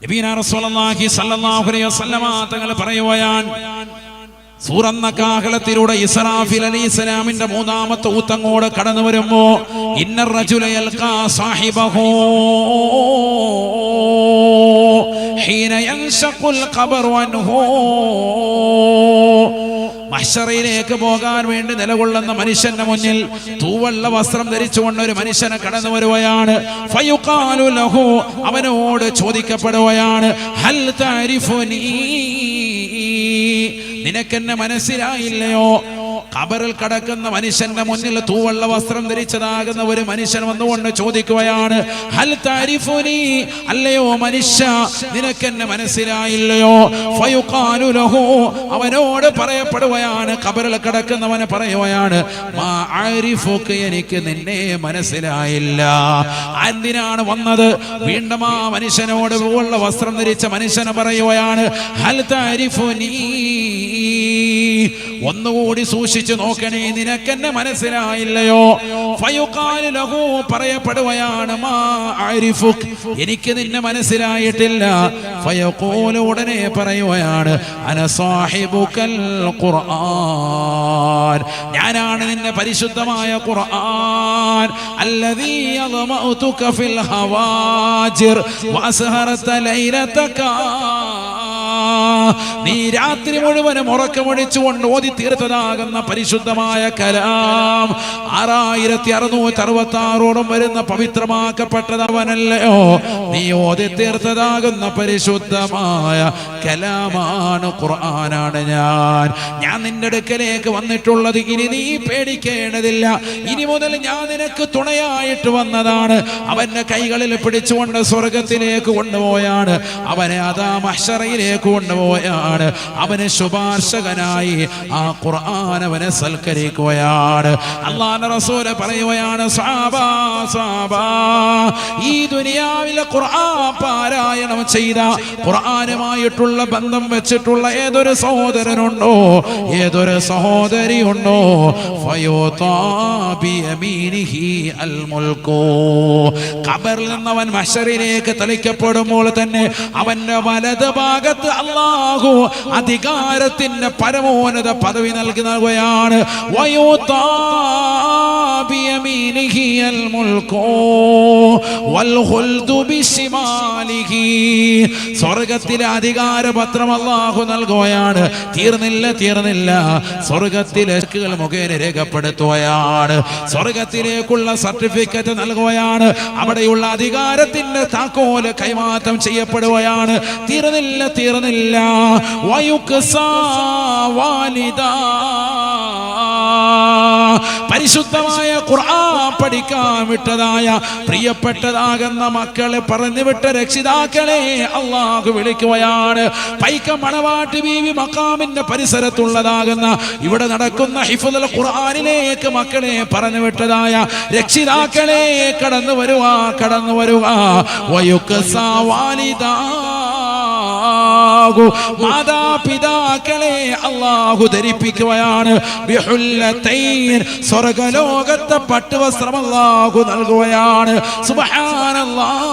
നബിയുനാ റസൂലുള്ളാഹി സ്വല്ലല്ലാഹു അലൈഹി വസല്ലമ തങ്ങൾ പറയുകയാണ്, സൂറന്ന കാഹളത്തിലൂടെ ഇസ്രാഫീൽ അലൈഹിസ്സലാമിന്റെ മൂന്നാമത്തെ ഊത്തങ്ങോട് കടന്നു വരുമ്പോ ഇന്നർ റജുല യൽഖാ സാഹിബഹു ഹീന യൻശഖുൽ ഖബറു അൻഹു. മഹ്ശറിലേക്ക് പോകാൻ വേണ്ടി നിലകൊള്ളുന്ന മനുഷ്യന്റെ മുന്നിൽ തൂവള്ള വസ്ത്രം ധരിച്ചുകൊണ്ട് ഒരു മനുഷ്യനെ കടന്നു വരുകയാണ്. ഫയുഖാലു ലഹു, അവനോട് ചോദിക്കപ്പെടുകയാണ്, ഹൽ തഅരിഫുനി, നിനക്കെന്നെ മനസ്സിലായില്ലയോ? ഖബറിൽ കടക്കുന്ന മനുഷ്യന്റെ മുന്നിൽ തൂവള്ള വസ്ത്രം ധരിച്ചതാകുന്ന ഒരു മനുഷ്യൻ വന്നുകൊണ്ട് ചോദിക്കുകയാണ്, ഹൽ തഅരിഫുനി, അല്ലയോ മനുഷ്യ നിനക്കെന്നെ മനസ്സിലായില്ലയോ? ഫയുഖാലു ലഹു, അവനോട് പറയപ്പെടുകയാണ്, ഖബറിൽ കടക്കുന്നവനെ പറയുകയാണ്, മാ അരിഫുക, എനിക്ക് നിന്നെ മനസ്സിലായില്ല. എന്തിനാണ് വന്നത്? വീണ്ടും ആ മനുഷ്യനോട് തൂവള്ള വസ്ത്രം ധരിച്ച മനുഷ്യനെ പറയുകയാണ്, ഹൽ തഅരിഫുനി, ഒന്നുകൂടി സൂക്ഷിച്ചു നോക്കണേ, നിനക്കെന്നെ മനസ്സിലായില്ലയോ? ഫയുഖാലു ലഹു, പറയപ്പെടുകയാണ്, മാ അരിഫുക്, എനിക്ക് നിന്നെ മനസ്സിലായിട്ടില്ല. ഫയഖൂലു, ഉടനെ പറയുകയാണ്, അന സാഹിബുകൽ ഖുർആൻ, ഞാനാണ് നിന്റെ പരിശുദ്ധമായ ഖുർആൻ. അല്ലദീ യദ്മഉതുക ഫിൽ ഹവാജിർ വഅസ്ഹറത ലൈലതക, നീ രാത്രി മുഴുവനും ഉറക്കമൊഴിച്ചുകൊണ്ട് ഓതി തീർത്തതാകുന്ന പരിശുദ്ധമായ കലാം 6666 വരുന്ന പവിത്രമാക്കപ്പെട്ടതവനല്ലയോ? നീ ഓതി തീർത്തതാകുന്ന പരിശുദ്ധമായ കലാമാണ്, ഖുർആനാണ് ഞാൻ നിന്റെ അടുക്കലേക്ക് വന്നിട്ടുള്ളത്. ഇനി നീ പേടിക്കേണ്ടതില്ല, ഇനി മുതൽ ഞാൻ നിനക്ക് തുണയായിട്ട് വന്നതാണ്. അവന്റെ കൈകളിൽ പിടിച്ചുകൊണ്ട് സ്വർഗത്തിലേക്ക് കൊണ്ടുപോയാണ്, അവനെ അതാ മഹ്ശറയിലേക്ക് കൊണ്ടുപോയാണ്, അവന് ശുപാർശകനായി ആ ഖുർആൻ അവനെ സൽക്കരിക്കുകയാണ്. അല്ലാഹുവിന്റെ റസൂൽ പറയുകയാണ്, സഹാബാ സഹാബാ, ഈ ദുനിയാവിലെ ഖുർആൻ പാരായണം ചെയ്ത, ഖുർആനുമായിട്ടുള്ള ബന്ധം വെച്ചിട്ടുള്ള ഏതൊരു സഹോദരനുണ്ടോ, ഏതൊരു സഹോദരിയുണ്ടോ, ഫയുതാ ബിയമീനിഹി അൽ മുൽക്കു, ഖബറിൽ നിന്നവൻ മഹ്ശറിലേക്ക് തളിക്കപ്പെടുമ്പോൾ തന്നെ അവന്റെ വലത് ഭാഗത്ത് അല്ലാഹു അധികാരത്തിന്റെ പരമോന്നത പദവി നൽകുകയാണ്. വയുതാ ബിയമീനിഹി അൽ മുൽക്കു വൽ ഖുൽദു ബിശിമാലിഹി, സ്വർഗ്ഗത്തിലെ അധികാരപത്രം അല്ലാഹു നൽകുകയാണ്. തീർന്നില്ല, സ്വർഗ്ഗത്തിലെ മുഖേന രേഖപ്പെടുത്തുകയാണ്, സ്വർഗ്ഗത്തിലേക്കുള്ള സർട്ടിഫിക്കറ്റ് നൽകുകയാണ്, അവിടെയുള്ള അധികാരത്തിന്റെ താക്കോല് കൈമാറ്റം ചെയ്യപ്പെടുകയാണ്. തീർന്നില്ല, വയുക്സാ വാലിദാ, പരിശുദ്ധമായ ഖുർആൻ പഠിക്കാൻ വിട്ടതായ പ്രിയപ്പെട്ടതാകുന്ന മക്കളെ പറഞ്ഞു വിട്ട രക്ഷിതാക്കളെ അല്ലാഹു വിളിക്കുകയാണ്. പൈക്ക മണവാട്ടി ബീവി മഖാമിന്റെ പരിസരത്തുള്ളതാകുന്ന ഇവിടെ നടക്കുന്ന ഹിഫ്ളുൽ ഖുർആനിലേക്ക് മക്കളെ പറഞ്ഞു വിട്ടതായ രക്ഷിതാക്കളെ കടന്നു വരുക. വയുക്സാ വാലിദാ, മാതാപിതാക്കളെ അല്ലാഹു ധരിപ്പിക്കുകയാണ്. ബിഹുല്ലതൈൻ, സ്വർഗ്ഗലോകത്തെ പട്ടുവസ്ത്രം അല്ലാഹു നൽകുകയാണ്. സുബ്ഹാനല്ലാഹ്,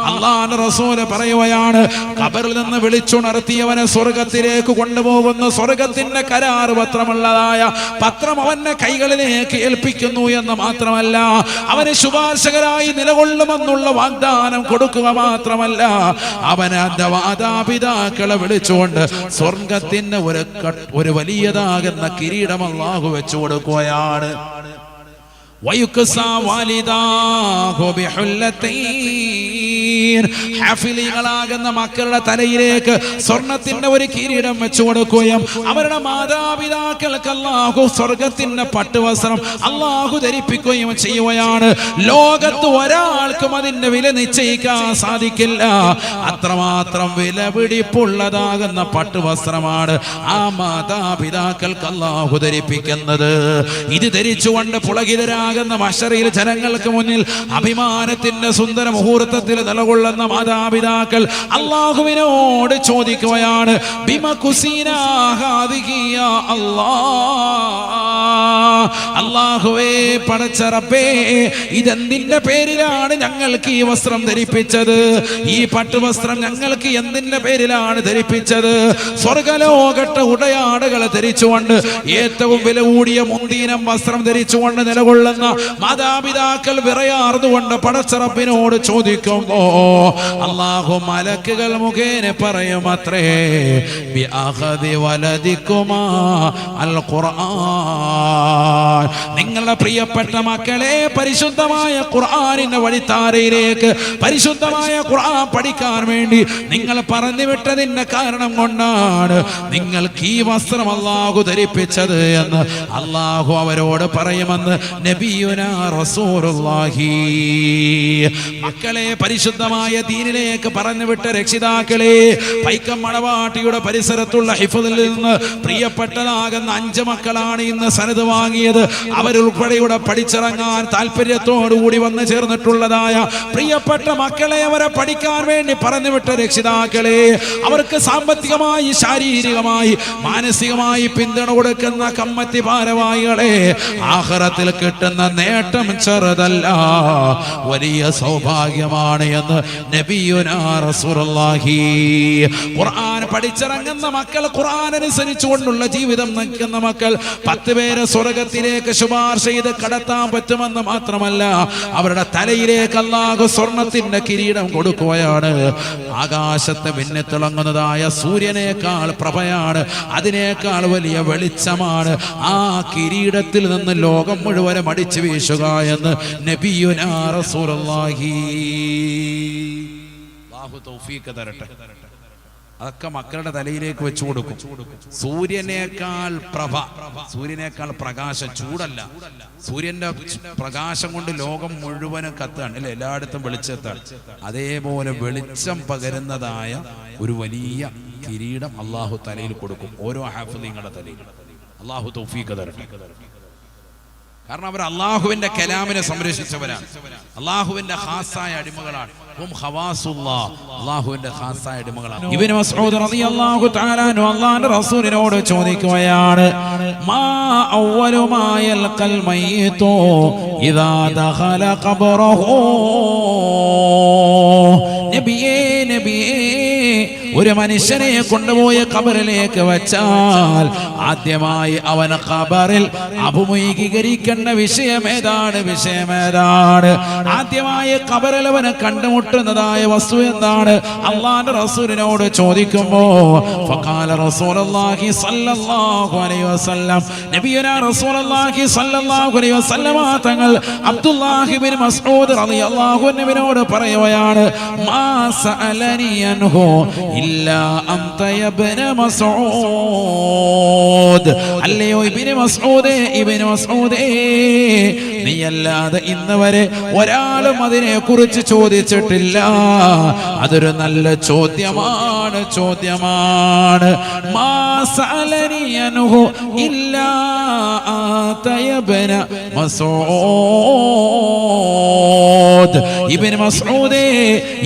അല്ലാഹുവിന്റെ റസൂൽ പറയുകയാണ്, ഖബറിൽ നിന്ന് വിളിച്ചുണർത്തിയവനെ സ്വർഗ്ഗത്തിലേക്ക് കൊണ്ടുപോകുന്ന സ്വർഗ്ഗത്തിന്റെ കരാർ പത്രമുള്ളതായ പത്രം അവന്റെ കൈകളിലേക്ക് ഏൽപ്പിക്കുന്നു എന്ന് മാത്രമല്ല, അവന് ശുപാർശകരായി നിലകൊള്ളുമെന്നുള്ള വാഗ്ദാനം കൊടുക്കുക മാത്രമല്ല, അവന് മാതാപിതാക്കളെ വിളിച്ചുകൊണ്ട് സ്വർഗത്തിന് ഒരു വലിയതാകുന്ന കിരീടം അല്ലാഹു വെച്ചു കൊടുക്കുകയാണ്. വയുക്സാ വാലിദാഹു ബിഹുല്ലതൈൻ, ഹാഫിലികളാകുന്ന മക്കളുടെ തലയിലേക്ക് സ്വർണത്തിന്റെ ഒരു കിരീടം വെച്ചു കൊടുക്കുകയും അവരുടെ മാതാപിതാക്കൾക്ക് അല്ലാഹു സ്വർഗത്തിന്റെ പട്ടുവസ്ത്രം അല്ലാഹു ധരിപ്പിക്കുകയും ചെയ്യുകയാണ്. ലോകത്ത് ഒരാൾക്കും അതിന്റെ വില നിശ്ചയിക്കാൻ സാധിക്കില്ല, അത്രമാത്രം വിലപിടിപ്പുള്ളതാകുന്ന പട്ടുവസ്ത്രമാണ് ആ മാതാപിതാക്കൾക്ക് അല്ലാഹു ധരിപ്പിക്കുന്നത്. ഇത് ധരിച്ചുകൊണ്ട് പുളകിതരാകുന്ന മഹ്ശറിൽ ജനങ്ങൾക്ക് മുന്നിൽ അഭിമാനത്തിന്റെ സുന്ദര മുഹൂർത്തത്തിൽ നിലകൊള്ളും നിലകൊള്ളുന്ന മാതാപിതാക്കൾ അല്ലാഹുവിനോട് ചോദിക്കുകയാണ്, ബിമകുസീനാ ഹാദിഹി യാ അല്ലാഹ്, അല്ലാഹുവേ പടച്ച റബ്ബേ, ഇതെന്തിന്റെ പേരിലാണ് ഞങ്ങൾക്ക് ഈ വസ്ത്രം ധരിപ്പിച്ചത്? ഈ പട്ടുവസ്ത്രം ഞങ്ങൾക്ക് എന്തിന്റെ പേരിലാണ് ധരിപ്പിച്ചത്? സ്വർഗലോകത്തെ ഉടയാടുകൾ ധരിച്ചുകൊണ്ട് ഏറ്റവും വില കൂടിയ മുന്തിനം വസ്ത്രം ധരിച്ചുകൊണ്ട് നിലകൊള്ളുന്ന മാതാപിതാക്കൾ വിറയാർന്നുകൊണ്ട് പടച്ച റബ്ബിനോട് ചോദിക്കുമ്പോ അല്ലാഹു മലക്കുകൾ മുഖേന പറയും അത്രേ, ബിഅഖദി വലദികുമാ അൽ ഖുർആൻ, നിങ്ങളുടെ പ്രിയപ്പെട്ട മക്കളെ പരിശുദ്ധമായ ഖുർആനിന്റെ വഴിത്താരയിലേക്ക്, പരിശുദ്ധമായ ഖുർആൻ പഠിക്കാൻ വേണ്ടി നിങ്ങൾ പറഞ്ഞു വിട്ടതിന്റെ കാരണം കൊണ്ടാണ് നിങ്ങൾക്ക് ഈ വസ്ത്രം അല്ലാഹു ധരിപ്പിച്ചത് എന്ന് അല്ലാഹു അവരോട് പറയുമെന്ന് നബിയുനാ റസൂലുള്ളാഹി. മക്കളെ പരിശുദ്ധമായ ദീനിലേക്ക് പറഞ്ഞു വിട്ട രക്ഷിതാക്കളെ, പൈക്കം മണവാട്ടിയുടെ പരിസരത്തുള്ള ഹിഫ്ളിൽ നിന്ന് പ്രിയപ്പെട്ടതാകുന്ന 5 മക്കളാണ് ഇന്ന് സനദ് വാങ്ങിയത്. അവരുൾപ്പെടെയുടെ പഠിച്ചിറങ്ങാൻ താല്പര്യത്തോടുകൂടി വന്നു ചേർന്നിട്ടുള്ളതായ പ്രിയപ്പെട്ട മക്കളെ, അവരെ പഠിക്കാൻ വേണ്ടി പറഞ്ഞു വിട്ട രക്ഷിതാക്കളെ, അവർക്ക് സാമ്പത്തികമായി, ശാരീരികമായി, മാനസികമായി പിന്തുണ കൊടുക്കുന്ന കമ്മിറ്റി ഭാരവാഹികളെ, ആഖിറത്തിൽ കിട്ടുന്ന നേട്ടം ചെറുതല്ല, വലിയ സൗഭാഗ്യമാണ് എന്ന് നബിയുനാ റസൂലുള്ളാഹി. ഖുർആൻ പഠിച്ചിറങ്ങുന്ന മക്കൾ, ഖുർആൻ അനുസരിച്ചുകൊണ്ടുള്ള ജീവിതം നയിക്കുന്ന മക്കൾ 10 പേരെ സ്വർഗത്തിലേക്ക് ശുപാർശ ചെയ്ത് കടത്താൻ പറ്റുമെന്ന് മാത്രമല്ല, അവരുടെ തലയിലേക്ക് അല്ലാഹു സ്വർണത്തിന്റെ കിരീടം കൊടുക്കുകയാണ്. ആകാശത്ത് മിന്നിത്തിളങ്ങുന്നതായ സൂര്യനേക്കാൾ പ്രഭയാണ്, അതിനേക്കാൾ വലിയ വെളിച്ചമാണ്. ആ കിരീടത്തിൽ നിന്ന് ലോകം മുഴുവനും അടിച്ചു വീശുക എന്ന് നബിയുനാ റസൂലുള്ളാഹി. അല്ലാഹു തൗഫീഖ് തരട്ടെ. അതൊക്കെ മക്കളുടെ തലയിലേക്ക് വെച്ചു കൊടുക്കും. സൂര്യനേക്കാൾ പ്രഭ, സൂര്യനേക്കാൾ പ്രകാശം, ചൂടല്ല, സൂര്യന്റെ പ്രകാശം കൊണ്ട് ലോകം മുഴുവനും കത്താണ് അല്ലെ, എല്ലായിടത്തും വെളിച്ചത്താണ്. അതേപോലെ വെളിച്ചം പകരുന്നതായ ഒരു വലിയ കിരീടം അല്ലാഹു തലയിൽ കൊടുക്കും ഓരോ ഹാഫിളിങ്ങളുടെ തലയിൽ. അല്ലാഹു തൗഫീഖ് തരട്ടെ. കാരണം അവർ അല്ലാഹുവിന്റെ കലാമിനെ സംരക്ഷിച്ചവരാണ്, അല്ലാഹുവിന്റെ ഖാസായ അടിമകളാണ്. അല്ലാഹുവിന്റെ ഖാസായ അടിമകളാണ്. ഇബ്നു മസ്ഊദ് റളിയല്ലാഹു തആല അൻഹു അല്ലാഹുവിന്റെ റസൂലിനോട് ചോദിക്കുകയാണ്, മാ അവ്വലു മാ യൽഖൽ മയ്യിതു ഇദാ ദഖല ഖബ്റഹു. നബിയേ, നബിയേ, ഒരു മനുഷ്യനെ കൊണ്ടുപോയി ഖബറിലേക്ക് വെച്ചാൽ ആദ്യമായി അവൻ ഖബറിൽ അഭിമുഖീകരിക്കേണ്ട വിഷയമേതാണ്? ആദ്യമായി ഖബറിൽ അവന് കണ്ടുമുട്ടുന്നതായ വസ്തു എന്താണ്? അല്ലാഹുവിന്റെ റസൂലിനോട് ചോദിക്കുമ്പോ ഫഖാല റസൂലുള്ളാഹി സ്വല്ലല്ലാഹു അലൈഹി വസല്ലം, നബിയുനാ റസൂലുള്ളാഹി സ്വല്ലല്ലാഹു അലൈഹി വസല്ലം തങ്ങൾ അബ്ദുല്ലാഹി ഇബ്നു മസ്ഊദ് റളിയല്ലാഹു അൻഹുവിനോട് പറയുകയാണ്, മാ സഅലനി അൻഹു ഇല്ലാ അൻത ഇബ്നു മസ്ഊദ്. അല്ലയോ ഇബ്നു മസ്ഊദേ, ഇബ്നു മസ്ഊദേ, നീയല്ലാതെ ഇന്ന് വരെ ഒരാളും അതിനെ കുറിച്ച് ചോദിച്ചിട്ടില്ല. അതൊരു നല്ല ചോദ്യമാണ്, ചോദ്യമാണ്. മാ സഅലനി അൻഹു ഇല്ലാ അൻത ഇബ്നു മസ്ഊദ്. ഇബ്നു മസ്ഊദേ,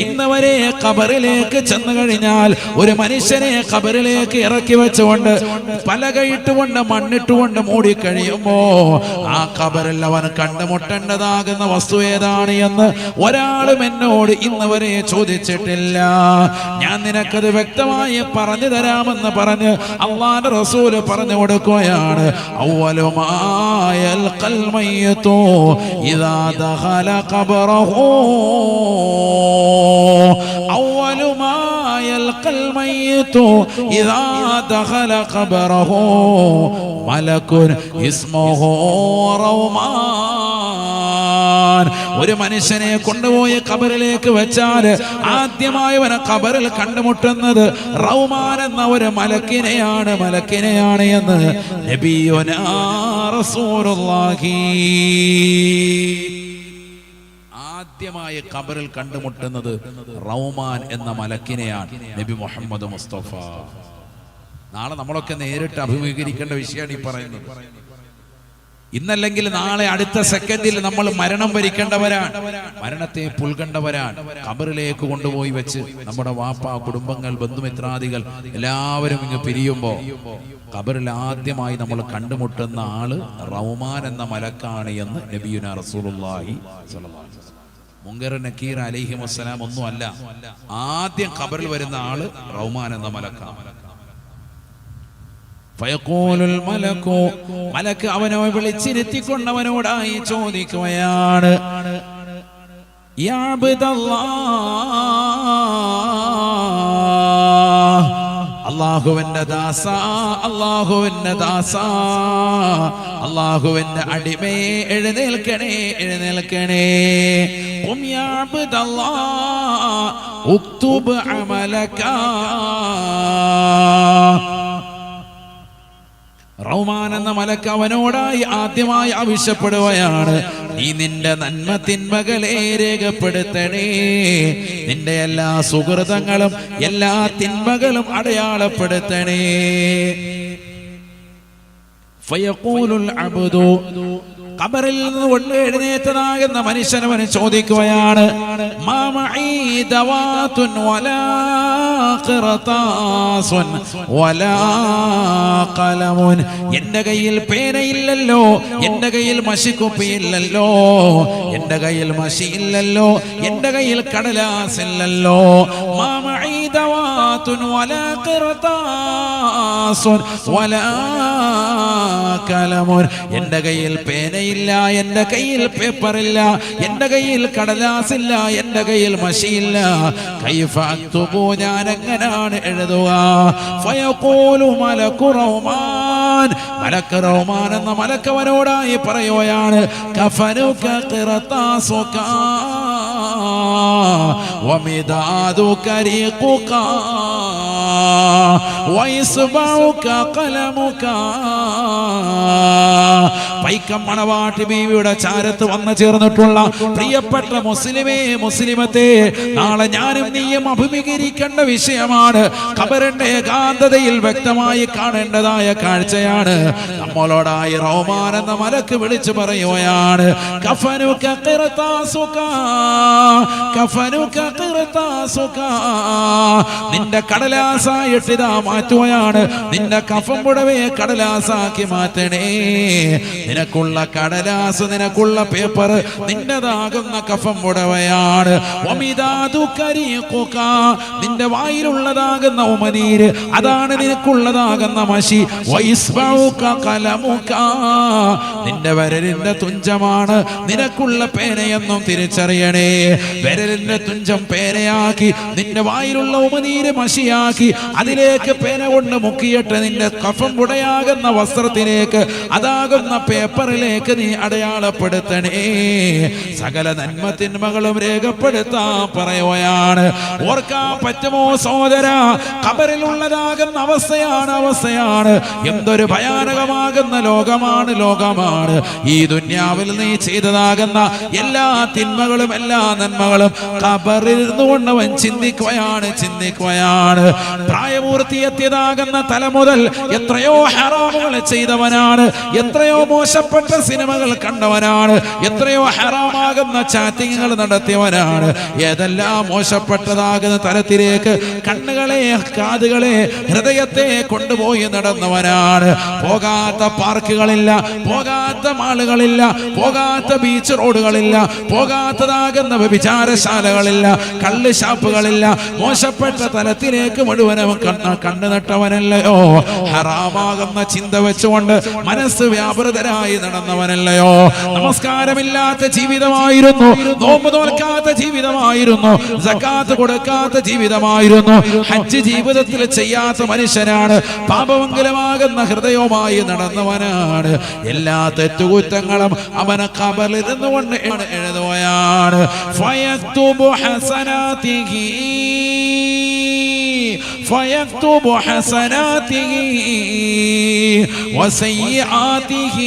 ഇന്ന് വരെ ഖബറിലേക്ക് ചെന്നു കഴിഞ്ഞാൽ ഒരു മനുഷ്യനെ ഖബറിലേക്ക് ഇറക്കി വെച്ചുകൊണ്ട് പലകയിട്ടുകൊണ്ട് മണ്ണിട്ടുകൊണ്ട് മൂടിക്കഴിയുമ്പോ ആ ഖബറിൽ അവൻ കണ്ടുമുട്ടേണ്ടതാകുന്ന വസ്തു ഏതാണ് എന്ന് ഒരാളും എന്നോട് ഇന്ന് വരെ ചോദിച്ചിട്ടില്ല. ഞാൻ നിനക്കത് വ്യക്തമായി പറഞ്ഞു തരാമെന്ന് പറഞ്ഞ് അല്ലാഹുവിന്റെ റസൂൽ പറഞ്ഞു കൊടുക്കുകയാണ്, അവ്വലു മാ യൽഖൽ മയ്യിതു ഇദാ ദഖല ഖബ്റഹു. അവ്വലു മാ യൽഖൽ മയ്യിതു ഇദാ ദഖല ഖബ്റഹു മലക്കുൻ ഇസ്മുഹു റൗമാൻ. ഒരു മനുഷ്യനെ കൊണ്ടുപോയി ഖബറിലേക്ക് വെച്ചാൽ ആദ്യമായി അവനെ ഖബറിൽ കണ്ടുമുട്ടുന്നത് റൗമാൻ എന്ന ഒരു മലക്കിനെയാണ് എന്ന് നബിയുനാ റസൂലുള്ളാഹി. ആദ്യമായി ഖബറിൽ കണ്ടുമുട്ടുന്നത് റൗമാൻ എന്ന മലക്കിനെയാണ്, നബി മുഹമ്മദ് മുസ്തഫ. നാളെ നമ്മളൊക്കെ നേരിട്ട് അഭിമുഖീകരിക്കേണ്ട വിഷയമാണ് ഈ പറയുന്നത്. ഇന്നല്ലെങ്കിൽ നാളെ അടുത്ത സെക്കൻഡിൽ നമ്മൾ മരണം വരിക്കേണ്ടവരാണ്, മരണത്തെ പുൽകണ്ടവരാണ്. ഖബറിലേക്ക് കൊണ്ടുപോയി വെച്ച് നമ്മുടെ വാപ്പ, കുടുംബങ്ങൾ, ബന്ധുമിത്രാദികൾ എല്ലാവരും ഇങ്ങ് പിരിയുമ്പോൾ ഖബറിൽ ആദ്യമായി നമ്മൾ കണ്ടുമുട്ടുന്ന ആള് റൗമാൻ എന്ന മലക്കാണ് എന്ന് നബിയുനാ റസൂലുള്ളാഹി സ്വല്ലല്ലാഹു അലൈഹി വസല്ലം. മുങ്കർ നക്കീർ അലൈഹി വസ്സലാം ഒന്നും അല്ല, ആദ്യം ഖബറിൽ വരുന്ന ആള് റൗമാൻ എന്ന മലക്കാണ്. ഫയഖൂലുൽ മലക്കു, മലക്ക് അവനെ വിളിച്ചിരുത്തിക്കൊണ്ടവനോടായി ചോദിക്കുകയാണ്, യാ അബ്ദല്ലാഹ്, അല്ലാഹുവിന്റെ ദാസ, അല്ലാഹുവിന്റെ ദാസ, അല്ലാഹുവിന്റെ അടിമയെ എഴുന്നേൽക്കണേ, എഴുന്നേൽക്കണേ. ഖും യാ അബ്ദല്ലാഹ് ഉക്തുബ് അമലക. റൗമാൻ എന്ന മലക്ക് അവനോടായി ആദ്യമായി ആവശ്യപ്പെടുകയാണ്, നീ നിന്റെ നന്മ തിന്മകളെ രേഖപ്പെടുത്തണേ, നിന്റെ എല്ലാ സുഹൃതങ്ങളും എല്ലാ തിന്മകളും അടയാളപ്പെടുത്തണേ. ഫയഖൂലുൽ അബ്ദു, ഖബറിൽ നിന്ന് കൊണ്ട് എഴുന്നേറ്റതാകുന്ന മനുഷ്യനവന് ചോദിക്കുകയാണ്, മാ മഈ ദവാതുൻ വലാ ഖിർതാസുൻ വലാ ഖലമുൻ, എന്റെ കയ്യിൽ പേനയില്ലല്ലോ, എന്റെ കയ്യിൽ മഷിക്കുപ്പിയില്ലല്ലോ, എന്റെ കയ്യിൽ മഷിയില്ലല്ലോ, എന്റെ കയ്യിൽ കടലാസില്ലല്ലോ. മാ മഈ ദവാതുൻ വലാ ഖിർതാസുൻ വലാ ഖലമുൻ, എന്റെ കയ്യിൽ പേന ഇല്ല, എന്റെ കയ്യിൽ പേപ്പറില്ല, എന്റെ കയ്യിൽ കടലാസില്ല, എന്റെ കയ്യിൽ മഷിയില്ല. കൈഫ അക്തുബു, ഞാൻ എങ്ങനെയാണ് എഴുതുക? ഫയഖൂലു മലക്കു റൗമാൻ, മലക്ക് റൗമാൻ എന്ന മലക്കവനോടായി പറയുകയാണ്, കഫനുക ഖിർതാസുക വമിദാദുക റീഖുക വഇസ്ബഉക ഖലമുക. പൈക്കം മണവാട്ടി ബീവിയുടെ ചാരത്ത് വന്നു ചേർന്നിട്ടുള്ള പ്രിയപ്പെട്ട മുസ്ലിമേ, മുസ്ലിമത്തെ, നാളെ ഞാനും നീയും അഭിമുഖീകരിക്കേണ്ട വിഷയമാണ്. ഖബറിന്റെ ഏകാന്തതയിൽ വ്യക്തമായി കാണേണ്ടതായ കാഴ്ചയാണ്. നമ്മളോടായി റൗമാൻ എന്ന മലക്ക് വിളിച്ചു പറയുകയാണ്, കഫനുക ഖിർതാസുക, കഫനുക ഖിർതാസുക, നിന്റെ കടലാസായിട്ട് ഇതാ മാറ്റുകയാണ്, നിന്റെ കഫൻ പുടവയെ കടലാസാക്കി മാറ്റണേ. നിനക്കുള്ള കടലാസ്, നിനക്കുള്ള പേപ്പർ, നിന്റേതാകുന്ന കഫൻ പുടവയാണ്. നിന്റെ വായിലുള്ളതാകുന്ന ഉമനീര്, അതാണ് നിനക്കുള്ളതാകുന്ന മഷി. നിന്റെ വിരലിന്റെ തുഞ്ചമാണ് നിനക്കുള്ള പേനയെന്നും തിരിച്ചറിയണേ. വിരലിന്റെ തുഞ്ചം പേനയാക്കി, നിന്റെ വായിലുള്ള ഉമനീര് മഷിയാക്കി, അതിലേക്ക് പേന കൊണ്ട് മുക്കിയിട്ട് നിന്റെ കഫൻ പുടയാകുന്ന വസ്ത്രത്തിലേക്ക്, അതാകുന്ന പേപ്പറിലേക്ക് നീ അടയാളപ്പെടുത്തണേ. സകല നന്മ തിന്മകളും രേഖപ്പെടുത്താൻ പറയുകയാണ്. ഓർക്കാൻ പറ്റുമോ സഹോദര, ഖബറിലുള്ളതാകുന്ന അവസ്ഥയാണ്, അവസ്ഥയാണ്. എന്തൊരു ഭയാനകമാകുന്ന ലോകമാണ്, ലോകമാണ്. ഈ ദുന്യാവിൽ നീ ചെയ്തതാകുന്ന എല്ലാ തിന്മകളും എല്ലാ നന്മകളും ഖബറിൽ നിന്നുകൊണ്ട് അവൻ ചിന്തിക്കുകയാണ്, ചിന്തിക്കുകയാണ്. പ്രായപൂർത്തിയെത്തിയതാകുന്ന തല മുതൽ എത്രയോ ഹറാമുകൾ ചെയ്തവനാണ്, എത്രയോ മോശപ്പെട്ട സിനിമകൾ കണ്ടവനാണ്, എത്രയോ ഹറാമാകുന്ന ചാറ്റിങ്ങുകൾ നടത്തിയവനാണ്. ഏതെല്ലാം മോശപ്പെട്ടതാകുന്ന തലത്തിലേക്ക് കണ്ണുകളെ, കാതുകളെ, ഹൃദയത്തെ കൊണ്ടുപോയി നടന്നവനാണ്. പോകാത്ത പാർക്കുകളില്ല, പോകാത്ത മാളുകളില്ല, പോകാത്ത ബീച്ച് റോഡുകളില്ല, പോകാത്തതാകുന്ന വ്യഭിചാരശാലകളില്ല, കള്ള് ഷാപ്പുകളില്ല. മോശപ്പെട്ട തലത്തിലേക്ക് മുഴുവനും കണ്ണു നട്ടവനല്ലയോ? ഹറാമാകുന്ന ചിന്ത വെച്ചുകൊണ്ട് മനസ്സ് വ്യാപൃതരായി നടന്നവനല്ലയോ? നമസ്കാരമില്ലാത്ത ജീവിതമായിരുന്നു, നോമ്പ് നോൽക്കാത്ത ജീവിതമായിരുന്നു, സക്കാത്ത് കൊടുക്കാത്ത ജീവിതമായിരുന്നു, ഹജ്ജ് ജീവിതത്തിൽ ചെയ്യാത്ത മനുഷ്യനാണ്, പാപമംഗലമാകുന്ന ഹൃദയവുമായി നടന്നവനാണ്. എല്ലാ തെറ്റുകുറ്റങ്ങളും അവനെ ഖബറിൽ ഇരുന്നുകൊണ്ട് എഴുതുകയാണ്. ഫയക്തുബു ഹസനാതിഹി, فيكتب حسناته وسيئاته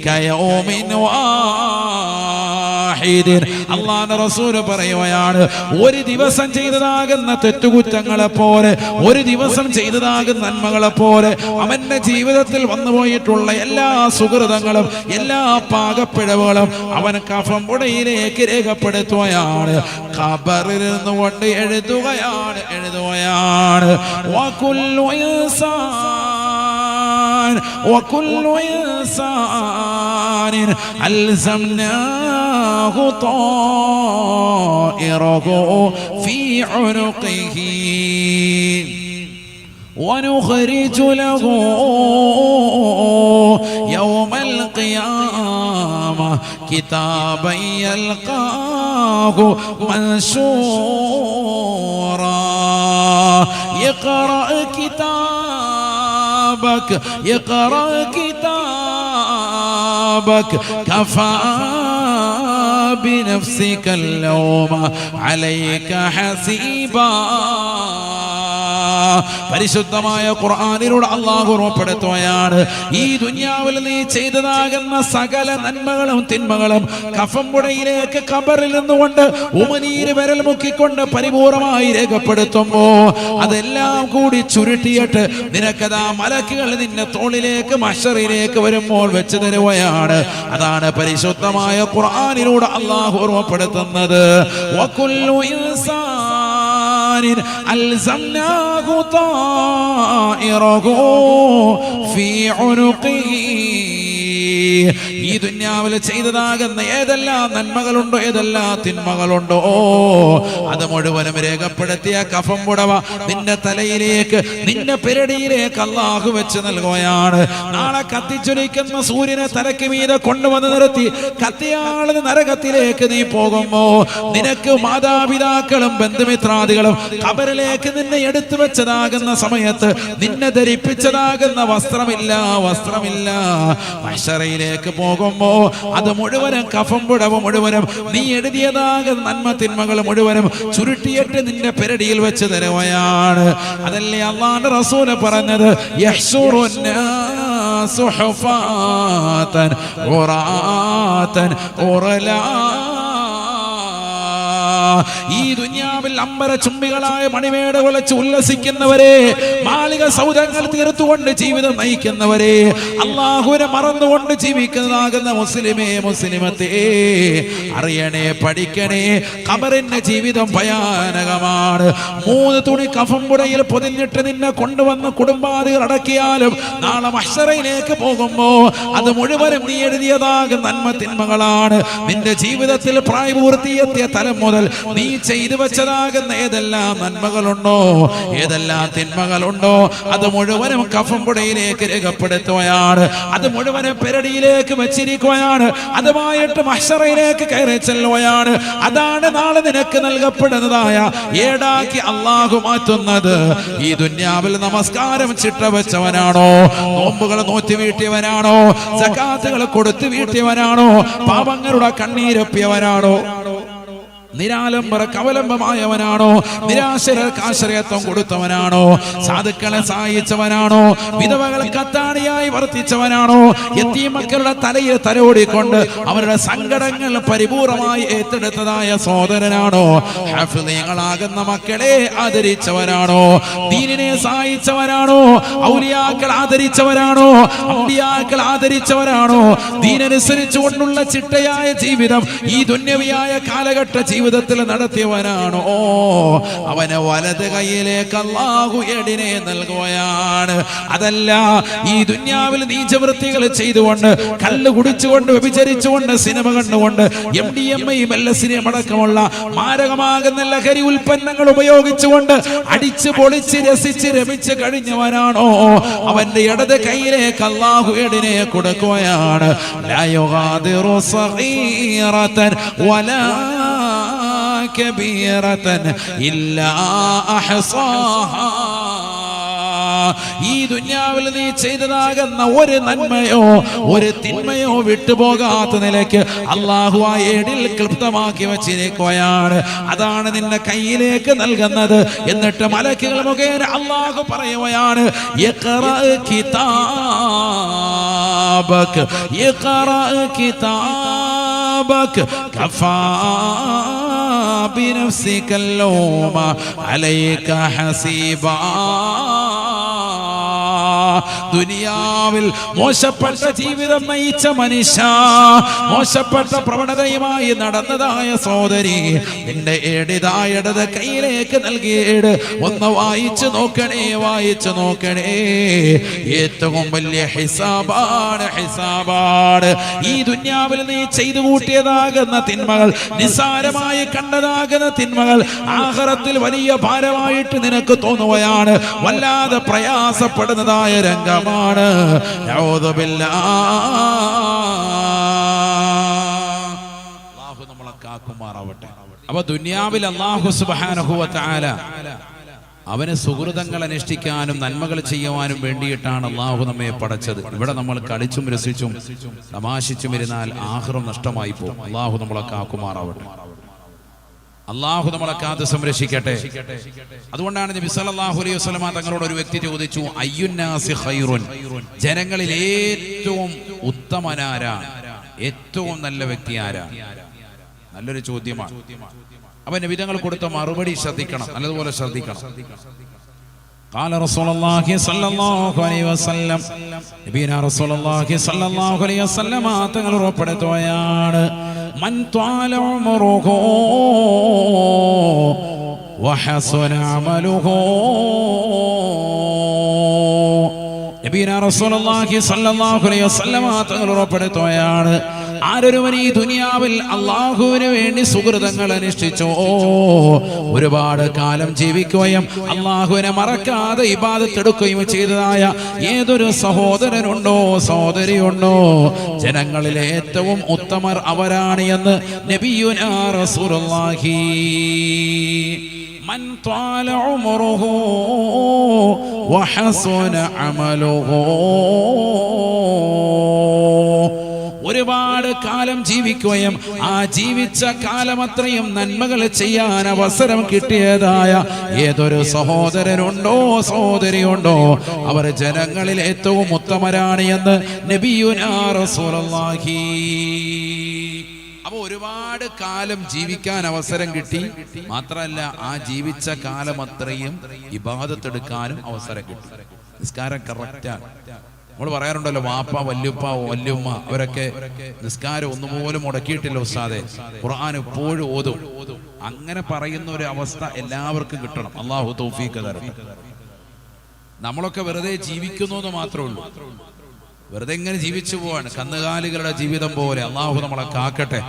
كيوم واحد. വാഹിദിൻ. അല്ലാഹുവിന്റെ റസൂൽ പറയുകയാണ്, ഒരു ദിവസം ചെയ്തതാകുന്ന തെറ്റുകുറ്റങ്ങളെ പോലെ, ഒരു ദിവസം ചെയ്തതാകുന്ന നന്മകളെ പോലെ അവന്റെ ജീവിതത്തിൽ വന്നുപോയിട്ടുള്ള എല്ലാ സുഹൃതങ്ങളും എല്ലാ പാകപ്പിഴവുകളും അവൻ കഫംപുടയിലേക്ക് രേഖപ്പെടുത്തുകയാണ്, ഖബറിൽ നിന്നുകൊണ്ട് എഴുതുകയാണ്. وكل إنسان ألزمناه طائره في عنقه ونخرج له يوم القيامة كتابا يلقاه منشورا اقرأ كتابك كفى بنفسك اليوم عليك حسيبا. പരിശുദ്ധമായ ഖുർആനിലൂടെ അല്ലാഹു ഉറപ്പെടുത്തുകയാണ്, ഈ ദുനിയാവിൽ നീ ചെയ്തതാകുന്ന സകല നന്മകളും തിന്മകളും കഫംപുടയിലേക്ക് ഖബറിൽ നിന്നുകൊണ്ട് ഉമിനീര് വിരൽ മുക്കിക്കൊണ്ട് പരിപൂർണമായി രേഖപ്പെടുത്തുമ്പോ അതെല്ലാം കൂടി ചുരുട്ടിയിട്ട് നിനക്കതാ മലക്കുകൾ നിന്നെ തോളിലേക്ക് മഹ്ശറിലേക്ക് വരുമ്പോൾ വെച്ച് തരുകയാണ്. അതാണ് പരിശുദ്ധമായ ഖുർആനിലൂടെ അല്ലാഹു ഓർമ്മപ്പെടുത്തുന്നത്. വകുല്ലു ഇൻസാനിൻ അൽസംനാഹു ത്വാഇറഹു ഫീ ഉനുഖിഹി. ഈ ദുനിയാവിൽ ചെയ്തതാകുന്ന ഏതെല്ലാം നന്മകളുണ്ടോ ഏതെല്ലാം തിന്മകളുണ്ടോ അത് മുഴുവനും രേഖപ്പെടുത്തിയ കഫം പുടവ നിന്റെ തലയിലേക്ക് നിന്റെ പെരടിയിലേക്ക് അല്ലാഹു വെച്ച് നൽകുകയാണ്. നാളെ കത്തിച്ചൊലിക്കുന്ന സൂര്യനെ തലയ്ക്ക് മീതെ കൊണ്ടുവന്ന് നിർത്തി കത്തിയാളുന്ന നരകത്തിലേക്ക് നീ പോകുമ്പോ നിനക്ക് മാതാപിതാക്കളും ബന്ധുമിത്രാദികളും ഖബറിലേക്ക് നിന്നെ എടുത്തു വെച്ചതാകുന്ന സമയത്ത് നിന്നെ ധരിപ്പിച്ചതാകുന്ന വസ്ത്രമില്ല. മഹ്ശറയിലേക്ക് പോകുമ്പോ അത് മുഴുവനും കഫം പുടവ് മുഴുവനും നീ എഴുതിയതാകുന്ന നന്മ തിന്മകൾ മുഴുവനും ചുരുട്ടിയിട്ട് നിന്റെ പെരടിയിൽ വെച്ച് തരുകയാണ്. അതല്ലേ അല്ലാഹുവിന്റെ റസൂൽ പറഞ്ഞത്, യഹ്ശുറുന്നാസു ഹുഫാതൻ ഉറാതൻ ഉറലാ. ഈ ദുനിയാവിൽ അമ്പര ചുംബികളായ മണിമേട കൊലച്ച് ഉല്ലസിക്കുന്നവരെ, മാളിക സൗധങ്ങൾ തീർത്തുകൊണ്ട് ജീവിതം നയിക്കുന്നവരെ, അല്ലാഹുവിനെ മറന്നുകൊണ്ട് ജീവിക്കുന്നതാകുന്ന മുസ്ലിമത്തെ അറിയണേ, പഠിക്കണേ, ഖബറിന്റെ ജീവിതം ഭയാനകമാണ്. 3 തുണി കഫംപുടയിൽ പൊതിഞ്ഞിട്ട് നിന്നെ കൊണ്ടുവന്ന് കുടുംബാദികൾ അടക്കിയാലും നാളെ മഹ്ശറയിലേക്ക് പോകുമ്പോ അത് മുഴുവനും നീ എഴുതിയതാകുന്ന നന്മ തിന്മകളാണ്. നിന്റെ ജീവിതത്തിൽ പ്രായപൂർത്തിയെത്തിയ തലം മുതൽ നീ ചെയ്തു വെച്ചതാകുന്ന ഏതെല്ലാം നന്മകളുണ്ടോ ഏതെല്ലാം തിന്മകളുണ്ടോ അത് മുഴുവനും കഫംപുടയിലേക്ക് രേഖപ്പെടുത്തുകയാണ്. അത് മുഴുവനും പെരടിയിലേക്ക് വെച്ചിരിക്കുകയാണ്. അതുമായിട്ട് മഹ്ശറയിലേക്ക് കയറി ചെല്ലുകയാണ്. അതാണ് നാളെ നിനക്ക് നൽകപ്പെടുന്നതായ ഏടാക്കി അല്ലാഹു മാറ്റുന്നത്. ഈ ദുനിയാവിൽ നമസ്കാരം ചിട്ട വെച്ചവനാണോ, നോമ്പുകൾ നോറ്റി വീട്ടിയവനാണോ, സകാത്തുകൾ കൊടുത്തു വീട്ടിയവനാണോ, പാപങ്ങളുടെ കണ്ണീരൊപ്പിയവനാണോ, നിരാലംബര കവലംബമായവനാണോ, നിരാശരർക്ക് ആശ്രയത്വം കൊടുത്തവനാണോ, സാധുക്കളെ സഹായിച്ചവനാണോ, വിധവകൾക്ക് അത്താണിയായി വർത്തിച്ചവനാണോ, യതീമക്കളുടെ തലയിൽ തലോടിക്കൊണ്ട് അവരുടെ സങ്കടങ്ങൾ പരിപൂർണമായി ഏറ്റെടുത്തതായ സഹോദരനാണോ, ഹാഫിളീങ്ങളാകുന്ന മക്കളെ ആദരിച്ചവനാണോ, ദീനിനെ സഹായിച്ചവനാണോ, ഔലിയാക്കൾ ആദരിച്ചവരാണോ, അമ്പിയാക്കൾ ആദരിച്ചവരാണോ, ദീനനുസരിച്ചുകൊണ്ടുള്ള ചിട്ടയായ ജീവിതം ഈ ദുന്യവിയായ കാലഘട്ട ജീവിതത്തിൽ നടത്തിയവനാണോ, അവന് വലത് കൈയിലേക്ക് അല്ലാഹു എടിനെ നൽകുകയാണ്. അതല്ല ഈ ദുനിയാവിൽ നീചവൃത്തികൾ ചെയ്തുകൊണ്ട്, കല്ല് കുടിച്ചുകൊണ്ട്, വ്യഭിചരിച്ചുകൊണ്ട്, സിനിമ കണ്ടുകൊണ്ട്, MDMA LSD അടക്കമുള്ള മാരകമാകുന്ന ലഹരി ഉൽപ്പന്നങ്ങൾ ഉപയോഗിച്ചുകൊണ്ട് അടിച്ച് പൊളിച്ച് രസിച്ച് രമിച്ച് കഴിഞ്ഞവനാണോ, അവന്റെ ഇടത് കൈയിലേക്ക് അല്ലാഹു എടിനെ കൊടുക്കുകയാണ്. ലാ യുഗാദിറു സഗീറതൻ വലാ കബീറതൻ ഇല്ലാ അഹ്സാഹാ. ഈ ദുനിയാവിൽ നീ ചെയ്തതാകുന്ന ഒരു നന്മയോ ഒരു തിന്മയോ വിട്ടുപോകാത്ത നിലയ്ക്ക് അല്ലാഹു ആ ഏടിൽ ക്ലിപ്തമാക്കി വച്ചിരിക്കുകയാണ്. അതാണ് നിന്റെ കയ്യിലേക്ക് നൽകുന്നത്. എന്നിട്ട് മലക്കുകൾ മുഖേന അല്ലാഹു പറയുകയാണ്, ഇഖ്റാ കിതാബക ഇഖ്റാ കിതാബക ثيابك كفى بنفسك اللوم عليك حسيبا. ദുനിയാവിൽ മോശപ്പെട്ട ജീവിതം നയിച്ച മനുഷ്യ, മോശപ്പെട്ട പ്രവണതയുമായി നടന്നതായ സഹോദരി, നിന്റെ ഇടത് കയ്യിലേക്ക് നൽകിയിട്ട് ഒന്ന് വായിച്ചു നോക്കണേ, വായിച്ചു നോക്കണേ. ഏറ്റവും വലിയ ഹിസാബാണ്, ഹിസാബാണ്. ഈ ദുനിയാവിൽ നീ ചെയ്തു കൂട്ടിയതാകുന്ന തിന്മകൾ, നിസ്സാരമായി കണ്ടതാകുന്ന തിന്മകൾ ആഖിറത്തിൽ വലിയ ഭാരമായിട്ട് നിനക്ക് തോന്നുകയാണ്. വല്ലാതെ പ്രയാസപ്പെടുന്നതായ രംഗമാണ്. അല്ലാഹു നമ്മളെ കാക്കുമാറാവട്ടെ. അപ്പൊ ദുനിയാവിൽ അല്ലാഹു സുബ്ഹാനഹു വ തആല അവന് സുഹൃതങ്ങൾ അനുഷ്ഠിക്കാനും നന്മകൾ ചെയ്യുവാനും വേണ്ടിയിട്ടാണ് അല്ലാഹു നമ്മെ പടച്ചത്. ഇവിടെ നമ്മൾ കളിച്ചും രസിച്ചും തമാശിച്ചും ഇരുന്നാൽ ആഖിറം നഷ്ടമായി പോകും. അല്ലാഹു നമ്മളെ കാക്കുമാറാവട്ടെ. അല്ലാഹു നമ്മളെ കാത്ത് സംരക്ഷിക്കട്ടെ. അതുകൊണ്ടാണ് നബി സല്ലല്ലാഹു അലൈഹി വസല്ലമ തങ്ങളോട് ഒരു വ്യക്തി ചോദിച്ചു, അയ്യുന്നാസി ഖൈറുൻ, ജനങ്ങളിൽ ഏറ്റവും ഉത്തമനാരാണ്, ഏറ്റവും നല്ല വ്യക്തി ആരാണ്? നല്ലൊരു ചോദ്യമാണ്. അപ്പൊ നബി തങ്ങൾ കൊടുത്ത മറുപടി ശ്രദ്ധിക്കണം, നല്ലതുപോലെ ശ്രദ്ധിക്കണം. قال رسول الله صلى الله عليه وسلم, നബിന റസൂലുള്ളാഹി സ്വല്ലല്ലാഹു അലൈഹി വസല്ലം തങ്ങൾ ഉറപ്പെടുത്തുകയാണ്, മൻ ത്വാല ഉമറുഹു വഹസന അമലുഹു. നബിന റസൂലുള്ളാഹി സ്വല്ലല്ലാഹു അലൈഹി വസല്ലം തങ്ങൾ ഉറപ്പെടുത്തുകയാണ്, ആരൊരുവൻ ഈ ദുനിയാവിൽ അല്ലാഹുവിന് വേണ്ടി സുഹൃതങ്ങൾ അനുഷ്ഠിച്ചോ, ഒരുപാട് കാലം ജീവിക്കുകയും അല്ലാഹുവിനെ മറക്കാതെ ഇബാദത്ത് എടുക്കുകയും ചെയ്തതായ ഏതൊരു സഹോദരനുണ്ടോ, സഹോദരിയുണ്ടോ, ജനങ്ങളിലെ ഏറ്റവും ഉത്തമർ അവരാണ് എന്ന് നബിയുനാ റസൂലുള്ളാഹി. മൻ ത്വാല ഉമറുഹു വഹസന അമലുഹു, ഒരുപാട് കാലം ജീവിക്കുകയും ആ ജീവിച്ച കാലമത്രയും നന്മകൾ ചെയ്യാൻ അവസരം കിട്ടിയതായ ഏതൊരു സഹോദരനുണ്ടോ, സഹോദരിയുണ്ടോ, അവർ ജനങ്ങളിൽ ഏറ്റവും ഉത്തമരാണ് എന്ന് നബിയുനാ റസൂലുള്ളാഹി. അപ്പൊ ഒരുപാട് കാലം ജീവിക്കാൻ അവസരം കിട്ടി, മാത്രമല്ല ആ ജീവിച്ച കാലമത്രയും ഇബാദത്ത് എടുക്കാനും അവസരം കിട്ടി. നിസ്കാരം കറക്റ്റാണ്. നമ്മൾ പറയാറുണ്ടല്ലോ, വാപ്പ, വല്യുപ്പ, വല്യുമ്മ അവരൊക്കെ നിസ്കാരം ഒന്നുപോലും മുടക്കിയിട്ടില്ല ഉസ്താദെ, ഖുർആൻ എപ്പോഴും ഓതും. അങ്ങനെ പറയുന്ന ഒരു അവസ്ഥ എല്ലാവർക്കും കിട്ടണം. അല്ലാഹു തൗഫീഖ് തരട്ടെ. നമ്മളൊക്കെ വെറുതെ ജീവിക്കുന്നു എന്ന് മാത്രമേ ഉള്ളൂ, വെറുതെ ഇങ്ങനെ ജീവിച്ചു പോവാണ്, കന്നുകാലികളുടെ ജീവിതം പോലെ. അല്ലാഹു നമ്മളെ കാക്കട്ടെ.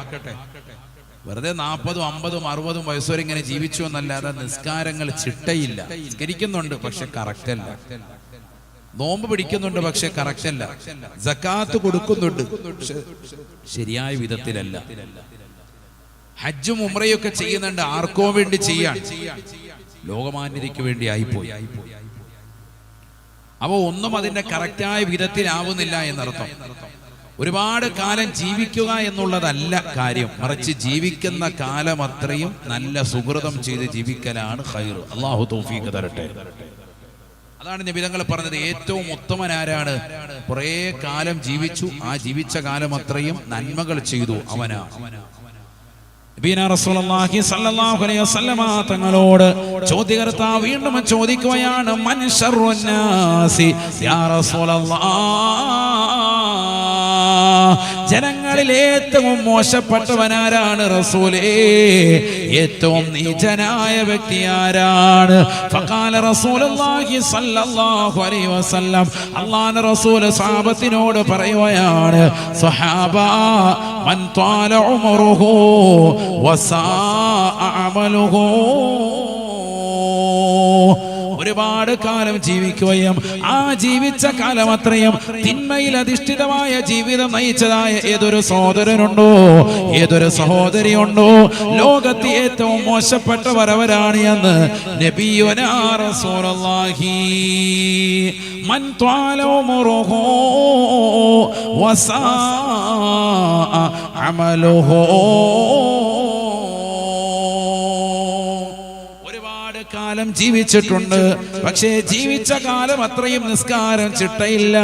വെറുതെ 40, 50, 60 വയസ്സുവരെ ഇങ്ങനെ ജീവിച്ചു എന്നല്ലാതെ നിസ്കാരങ്ങൾ ചിട്ടയില്ല. നിസ്കരിക്കുന്നുണ്ട് പക്ഷെ കറക്റ്റ് അല്ല, നോമ്പ് പിടിക്കുന്നുണ്ട് പക്ഷെ കറക്റ്റ് അല്ല, സക്കാത്ത് കൊടുക്കുന്നുണ്ട് പക്ഷെ ശരിയായ വിധത്തിലല്ല, ഹജ്ജും ഉംറയൊക്കെ ചെയ്യുന്നുണ്ട് ആർക്കോ വേണ്ടി ചെയ്യാൻ, ലോകമാന്യതയ്ക്ക് വേണ്ടി ആയിപ്പോയി. അപ്പൊ ഒന്നും അതിന്റെ കറക്റ്റായ വിധത്തിലാവുന്നില്ല എന്നർത്ഥം. ഒരുപാട് കാലം ജീവിക്കുക എന്നുള്ളതല്ല കാര്യം, മറിച്ച് ജീവിക്കുന്ന കാലം അത്രയും നല്ല സുഹൃതം ചെയ്ത് ജീവിക്കലാണ് ഖൈർ. അല്ലാഹു തൗഫീഖ് തരട്ടെ. അതാണ് നബി തങ്ങൾ പറഞ്ഞത്, ഏറ്റവും ഉത്തമനാരാണ്? കുറേ കാലം ജീവിച്ചു, ആ ജീവിച്ച കാലം അത്രയും നന്മകൾ ചെയ്തു അവനാ. നബിന റസൂലുള്ളാഹി സ്വല്ലല്ലാഹു അലൈഹി വസല്ലമ തങ്ങളോട് ചോദ്യകർത്താവ് വീണ്ടും ചോദിക്കുകയാണ്, മൻ ശർറുന്നാസി യാ റസൂലല്ലാഹ്, ജനങ്ങളിൽ ഏറ്റവും മോശപ്പെട്ടവനാരാണ് റസൂലേ, ഏറ്റവും നീചനായ വ്യക്തി ആരാണ്? ഫഖാല റസൂലുള്ളാഹി സ്വല്ലല്ലാഹു അലൈഹി വസല്ലം, അല്ലാഹുവിന്റെ റസൂൽ സ്വഹാബത്തിനോട് പറയുകയാണ്, സ്വഹാബ, മൻ ത്വാല ഉമറുഹു വസാഅ അമലുഹു, ഒരുപാട് കാലം ജീവിക്കുകയും ആ ജീവിച്ച കാലം അത്രയും തിന്മയിൽ അധിഷ്ഠിതമായ ജീവിതം നയിച്ചതായ ഏതൊരു സഹോദരനുണ്ടോ, ഏതൊരു സഹോദരിയുണ്ടോ, ലോകത്ത് ഏറ്റവും മോശപ്പെട്ടവരവരാണ് എന്ന് നബിയുനാ റസൂലുള്ളാഹി. മൻ ത്വാല ഉമറുഹു വസാഅ അമലുഹു, കാലം ജീവിച്ചിട്ടുണ്ട്. പക്ഷേ ജീവിച്ച കാലം അത്രയും നിസ്കാരം ചിട്ടയില്ല,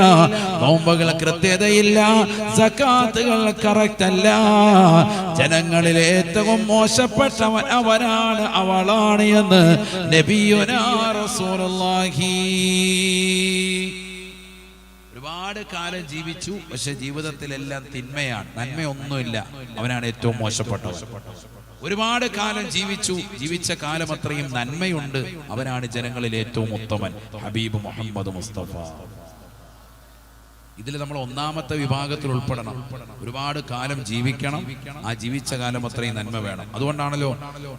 നോമ്പുകൾ കൃത്യതയില്ല, സകാത്തുകൾ കറക്റ്റ് അല്ല. ജനങ്ങളിലെ ഏറ്റവും മോശപ്പെട്ടവൻ അവനാണ്, അവളാണ് എന്ന് നബിയുനാ റസൂലുള്ളാഹി. ഒരുപാട് കാലം ജീവിച്ചു, പക്ഷെ ജീവിതത്തിലെല്ലാം തിന്മയാണ്, നന്മയൊന്നുമില്ല, അവനാണ് ഏറ്റവും മോശപ്പെട്ടവൻ. ഒരുപാട് കാലം ജീവിച്ചു, ജീവിച്ച കാലം അത്രയും നന്മയുണ്ട്, അവനാണ് ജനങ്ങളിൽ ഏറ്റവും ഉത്തമൻ, ഹബീബ് മുഹമ്മദ് മുസ്തഫ. ഇതിൽ നമ്മൾ ഒന്നാമത്തെ വിഭാഗത്തിൽ ഉൾപ്പെടണം. ഒരുപാട് കാലം ജീവിക്കണം, ആ ജീവിച്ച കാലം അത്രയും നന്മ വേണം. അതുകൊണ്ടാണല്ലോ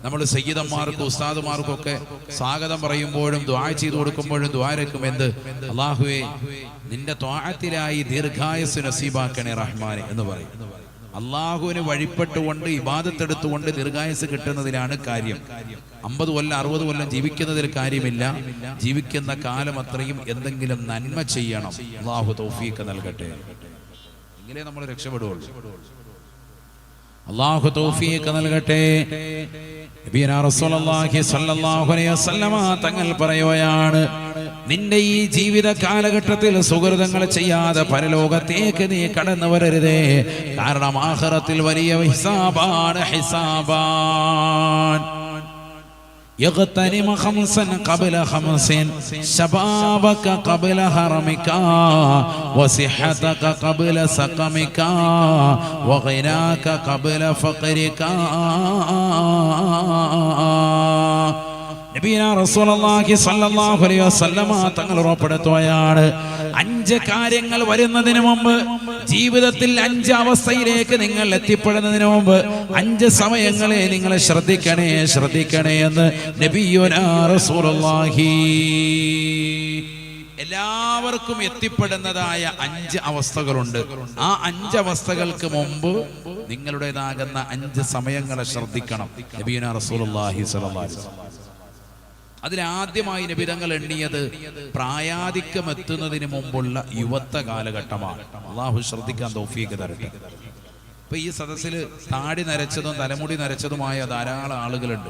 നമ്മൾ സയ്യിദന്മാർക്കും ഉസ്താദുമാർക്കും ഒക്കെ സ്വാഗതം പറയുമ്പോഴും ദുആ ചെയ്തു കൊടുക്കുമ്പോഴും ദുആരക്കും എന്ത്, അല്ലാഹുവേ നിന്റെ ത്വാഅത്തിലായി ദീർഘായുസ്സ് നസീബാക്കണേ റഹ്മാനെ എന്ന് പറയും. അള്ളാഹുവിന് വഴിപ്പെട്ടുകൊണ്ട് ഇബാദത്തെടുത്തുകൊണ്ട് ദീർഘായുസ്സ് കിട്ടുന്നതിലാണ് കാര്യം. 50 കൊല്ലം 60 കൊല്ലം ജീവിക്കുന്നതിൽ കാര്യമില്ല. ജീവിക്കുന്ന കാലം അത്രയും എന്തെങ്കിലും നന്മ ചെയ്യണം. അള്ളാഹു തൗഫീഖ് നൽകട്ടെ, എങ്കിലേ നമ്മൾ രക്ഷപ്പെടുകയുള്ളൂ. അള്ളാഹു തൗഫീഖ് നൽകട്ടെ. നബിയനാ റസൂലുള്ളാഹി സ്വല്ലല്ലാഹു അലൈഹി വസല്ലമ തങ്ങൾ പറയുകയാണ്, നിന്റെ ഈ ജീവിത കാലഘട്ടത്തിൽ സുഹൃതങ്ങൾ ചെയ്യാതെ പരലോകത്തേക്ക് നീ കടന്നു വരരുതേ. കാരണം ആഖിറത്തിൽ വലിയ ഹിസാബാണ്, ഹിസാബാൻ. يغتنم خمسا قبل خمس شبابك قبل هرمك وصحتك قبل سقمك وغناك قبل فقرك. നബിയനാ റസൂലുള്ളാഹി സ്വല്ലല്ലാഹു അലൈഹി വസല്ലമ തങ്ങൾ ഉറപ്പെടുത്തുകയാണ്, 5 കാര്യങ്ങൾ വരുന്നതിന് മുമ്പ്, ജീവിതത്തിൽ 5 അവസ്ഥയിലേക്ക് നിങ്ങൾ എത്തിപ്പെടുന്നതിന് മുമ്പ് 5 സമയങ്ങളെ നിങ്ങൾ ശ്രദ്ധിക്കണേ, ശ്രദ്ധിക്കണേ എന്ന് നബിയുനാ റസൂലുള്ളാഹി. എല്ലാവർക്കും എത്തിപ്പെടുന്നതായ 5 അവസ്ഥകളുണ്ട്. ആ 5 അവസ്ഥകൾക്ക് മുമ്പ് നിങ്ങളുടേതാകുന്ന 5 സമയങ്ങളെ ശ്രദ്ധിക്കണം. നബിയുനാ റസൂലുള്ളാഹി സ്വല്ലല്ലാഹു അലൈഹി വസല്ലം അതിലാദ്യമായി നബി തങ്ങൾ എണ്ണിയത് പ്രായാധിക്യം എത്തുന്നതിന് മുമ്പുള്ള യുവത്വ കാലഘട്ടമാണ്. അള്ളാഹു ശ്രദ്ധിക്കാൻ തൗഫീഖ് തരട്ടെ. ഇപ്പൊ ഈ സദസ്സിൽ താടി നരച്ചതും തലമുടി നരച്ചതുമായ ധാരാളം ആളുകളുണ്ട്.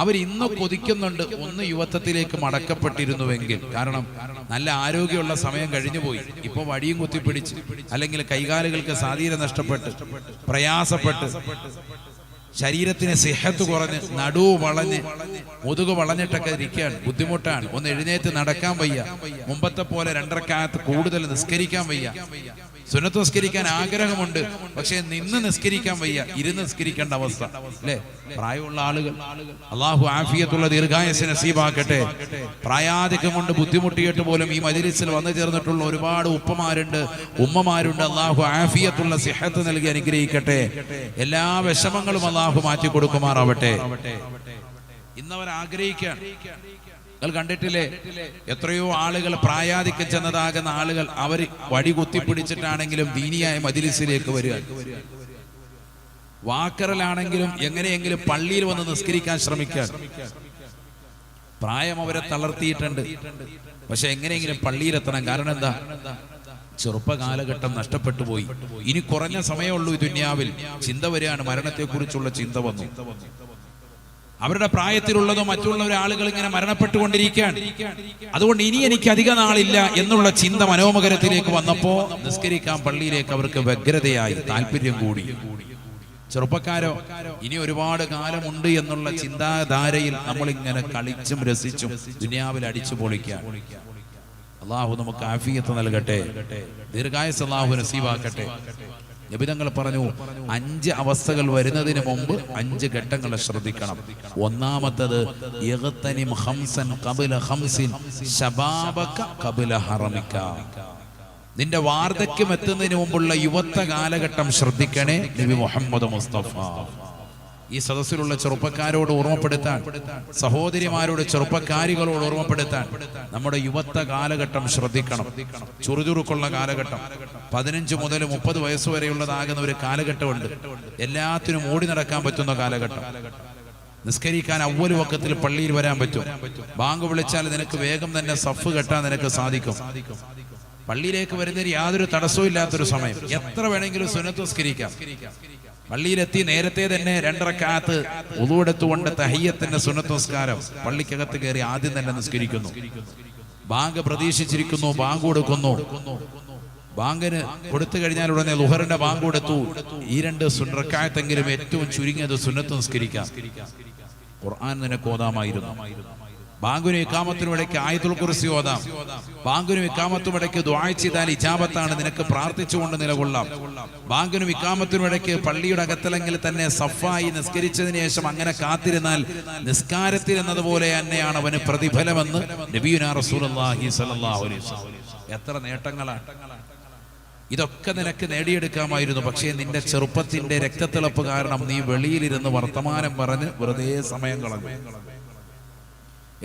അവരിന്ന് കൊതിക്കുന്നുണ്ട് ഒന്ന് യുവത്വത്തിലേക്ക് മടക്കപ്പെട്ടിരുന്നുവെങ്കിൽ. കാരണം നല്ല ആരോഗ്യമുള്ള സമയം കഴിഞ്ഞുപോയി. ഇപ്പൊ വടിയും കുത്തിപ്പിടിച്ച് അല്ലെങ്കിൽ കൈകാലുകൾക്ക് സ്വാധീനം നഷ്ടപ്പെട്ട് പ്രയാസപ്പെട്ട് ശരീരത്തിന് സിഹത്ത് കുറഞ്ഞ് നടുവ് വളഞ്ഞ് മുതുക് വളഞ്ഞിട്ടൊക്കെ ഇരിക്കുകയാണ്, ബുദ്ധിമുട്ടാണ്. ഒന്ന് എഴുന്നേറ്റ് നടക്കാൻ വയ്യ, മുമ്പത്തെ പോലെ 2 റക്അത്ത് കൂടുതൽ നിസ്കരിക്കാൻ വയ്യ. സുന്നത്ത് നിസ്കരിക്കാൻ ആഗ്രഹമുണ്ട്, പക്ഷെ നിന്ന് നിസ്കരിക്കാൻ വയ്യ, ഇരുന്ന് നിസ്കരിക്കേണ്ട അവസ്ഥ അല്ലേ? പ്രായമുള്ള ആളുകൾ, അള്ളാഹു ആഫിയത്തുള്ള ദീർഘായുസ്സ് നസീബാക്കട്ടെ. പ്രായാധിക്യം കൊണ്ട് ബുദ്ധിമുട്ടിയിട്ട് പോലും ഈ മജ്‌ലിസിൽ വന്നു ചേർന്നിട്ടുള്ള ഒരുപാട് ഉപ്പമാരുണ്ട്, ഉമ്മമാരുണ്ട്. അള്ളാഹു ആഫിയത്തുള്ള സിഹത്ത് നൽകി അനുഗ്രഹിക്കട്ടെ. എല്ലാ വിഷമങ്ങളും അള്ളാഹു മാറ്റി കൊടുക്കുമാറാവട്ടെ. ഇന്നവർ ആഗ്രഹിക്കാൻ, നിങ്ങൾ കണ്ടിട്ടില്ലേ എത്രയോ ആളുകൾ പ്രായാധിക്യം ചെന്നതാകുന്ന ആളുകൾ അവർ വടി കുത്തിപ്പിടിച്ചിട്ടാണെങ്കിലും ദീനിയായ മജ്‌ലിസിലേക്ക് വരിക. വാക്കറിലാണെങ്കിലും എങ്ങനെയെങ്കിലും പള്ളിയിൽ വന്ന് നിസ്കരിക്കാൻ ശ്രമിക്കാൻ. പ്രായം അവരെ തളർത്തിയിട്ടുണ്ട്, പക്ഷെ എങ്ങനെയെങ്കിലും പള്ളിയിലെത്തണം. കാരണം എന്താ? ചെറുപ്പ കാലഘട്ടം നഷ്ടപ്പെട്ടു പോയി. ഇനി കുറഞ്ഞ സമയമുള്ളൂ ഈ ദുനിയാവിൽ. ചിന്ത വരികയാണ്, മരണത്തെക്കുറിച്ചുള്ള ചിന്ത വന്നു. അവരുടെ പ്രായത്തിലുള്ളതോ മറ്റുള്ള ആളുകൾ ഇങ്ങനെ മരണപ്പെട്ടുകൊണ്ടിരിക്കുകയാണ്. അതുകൊണ്ട് ഇനി എനിക്ക് അധിക നാളില്ല എന്നുള്ള ചിന്ത മനോമകരത്തിലേക്ക് വന്നപ്പോ നിസ്കരിക്കാൻ പള്ളിയിലേക്ക് അവർക്ക് വ്യഗ്രതയായി, താല്പര്യം കൂടി. ചെറുപ്പക്കാരോ ഇനി ഒരുപാട് കാലമുണ്ട് എന്നുള്ള ചിന്താധാരയിൽ നമ്മളിങ്ങനെ കളിച്ചും രസിച്ചും ദുനിയാവിൽ അടിച്ചു പൊളിക്കാം. അള്ളാഹു നമുക്ക് ആഫിയത്ത് നൽകട്ടെ, ദീർഘായുസ്സ് അള്ളാഹു നസീബാക്കട്ടെ. നബി തങ്ങൾ പറഞ്ഞു 5 അവസ്ഥകൾ വരുന്നതിന് മുമ്പ് 5 ഘട്ടങ്ങളെ ശ്രദ്ധിക്കണം. ഒന്നാമത്തത് യഗ്തനിം ഖംസൻ ഖബല ഖംസിൻ ശബാബക ഖബല ഹറമിക. നിന്റെ വാർദ്ധക്യം എത്തുന്നതിന് മുമ്പുള്ള യുവത്വ കാലഘട്ടം ശ്രദ്ധിക്കണേ. നബി മുഹമ്മദ് മുസ്തഫ ഈ സദസ്സിലുള്ള ചെറുപ്പക്കാരോട് ഓർമ്മപ്പെടുത്താൻ, സഹോദരിമാരോട് ചെറുപ്പക്കാരികളോട് ഓർമ്മപ്പെടുത്താൻ, നമ്മുടെ യുവത്വ കാലഘട്ടം ശ്രദ്ധിക്കണം. ചുറുചുറുക്കുള്ള കാലഘട്ടം, 15 മുതൽ 30 വയസ്സ് വരെയുള്ളതാകുന്ന ഒരു കാലഘട്ടമുണ്ട്. എല്ലാത്തിനും ഓടി നടക്കാൻ പറ്റുന്ന കാലഘട്ടം. നിസ്കരിക്കാൻ അവ്വൽ വഖത്തിൽ പള്ളിയിൽ വരാൻ പറ്റും. ബാങ്ക് വിളിച്ചാൽ നിനക്ക് വേഗം തന്നെ സഫ് കെട്ടാൻ നിനക്ക് സാധിക്കും. പള്ളിയിലേക്ക് വരുന്നതിന് യാതൊരു തടസ്സവും ഇല്ലാത്തൊരു സമയം. എത്ര വേണമെങ്കിലും സുന്നത്ത് നിസ്കരിക്കാം. പള്ളിയിലെത്തി നേരത്തെ തന്നെ 2 റക്അത്ത് വുദൂഎടുത്തുകൊണ്ട് തഹിയ്യത്തിന്റെ സുന്നത്ത് നിസ്കാരം പള്ളിക്കകത്ത് കയറി ആദ്യം തന്നെ നിസ്കരിക്കുന്നു. ബാങ്ക് പ്രതീക്ഷിച്ചിരിക്കുന്നു, ബാങ്ക് കൊടുക്കുന്നു. ബാങ്കിന് കൊടുത്തു കഴിഞ്ഞാൽ ഉടനെ ളുഹറിന്റെ ബാങ്ക് കൊടുത്തു. ഈ 2 റക്അത്തെങ്കിലും ഏറ്റവും ചുരുങ്ങിയത് സുന്നത്ത് നിസ്കരിക്കാം. ഖുർആൻ നിനക്ക് ഓതാമായിരുന്നു. ബാങ്കിനും ഇഖാമത്തിനും ഇടയ്ക്ക് ആയത്തുൽ കുർസി ഓതാം. ബാങ്കിനും ഇഖാമത്തിനും ഇടയ്ക്ക് ദുആ ചെയ്താൽ ഇജാബത്താണ്, നിനക്ക് പ്രാർത്ഥിച്ചുകൊണ്ട് നിലകൊള്ളാം. ബാങ്കിനും ഇഖാമത്തിനും ഇടയ്ക്ക് പള്ളിയുടെ അകത്തലെങ്കിൽ തന്നെ സഫായി നിസ്കരിച്ചതിന് ശേഷം അങ്ങനെ കാത്തിരുന്നാൽ നിസ്കാരത്തിൽ എന്നതുപോലെ തന്നെയാണ് അവന് പ്രതിഫലമെന്ന് നബിയുനാ റസൂലുള്ളാഹി സ്വല്ലല്ലാഹു അലൈഹി വസല്ലം. എത്ര നേട്ടങ്ങളാണ്! ഇതൊക്കെ നിനക്ക് നേടിയെടുക്കാമായിരുന്നു. പക്ഷേ നിന്റെ ചെറുപ്പത്തിന്റെ രക്തത്തിളപ്പ് കാരണം നീ വെളിയിലിരുന്ന് വർത്തമാനം പറഞ്ഞ് വെറുതെ സമയം കളഞ്ഞു.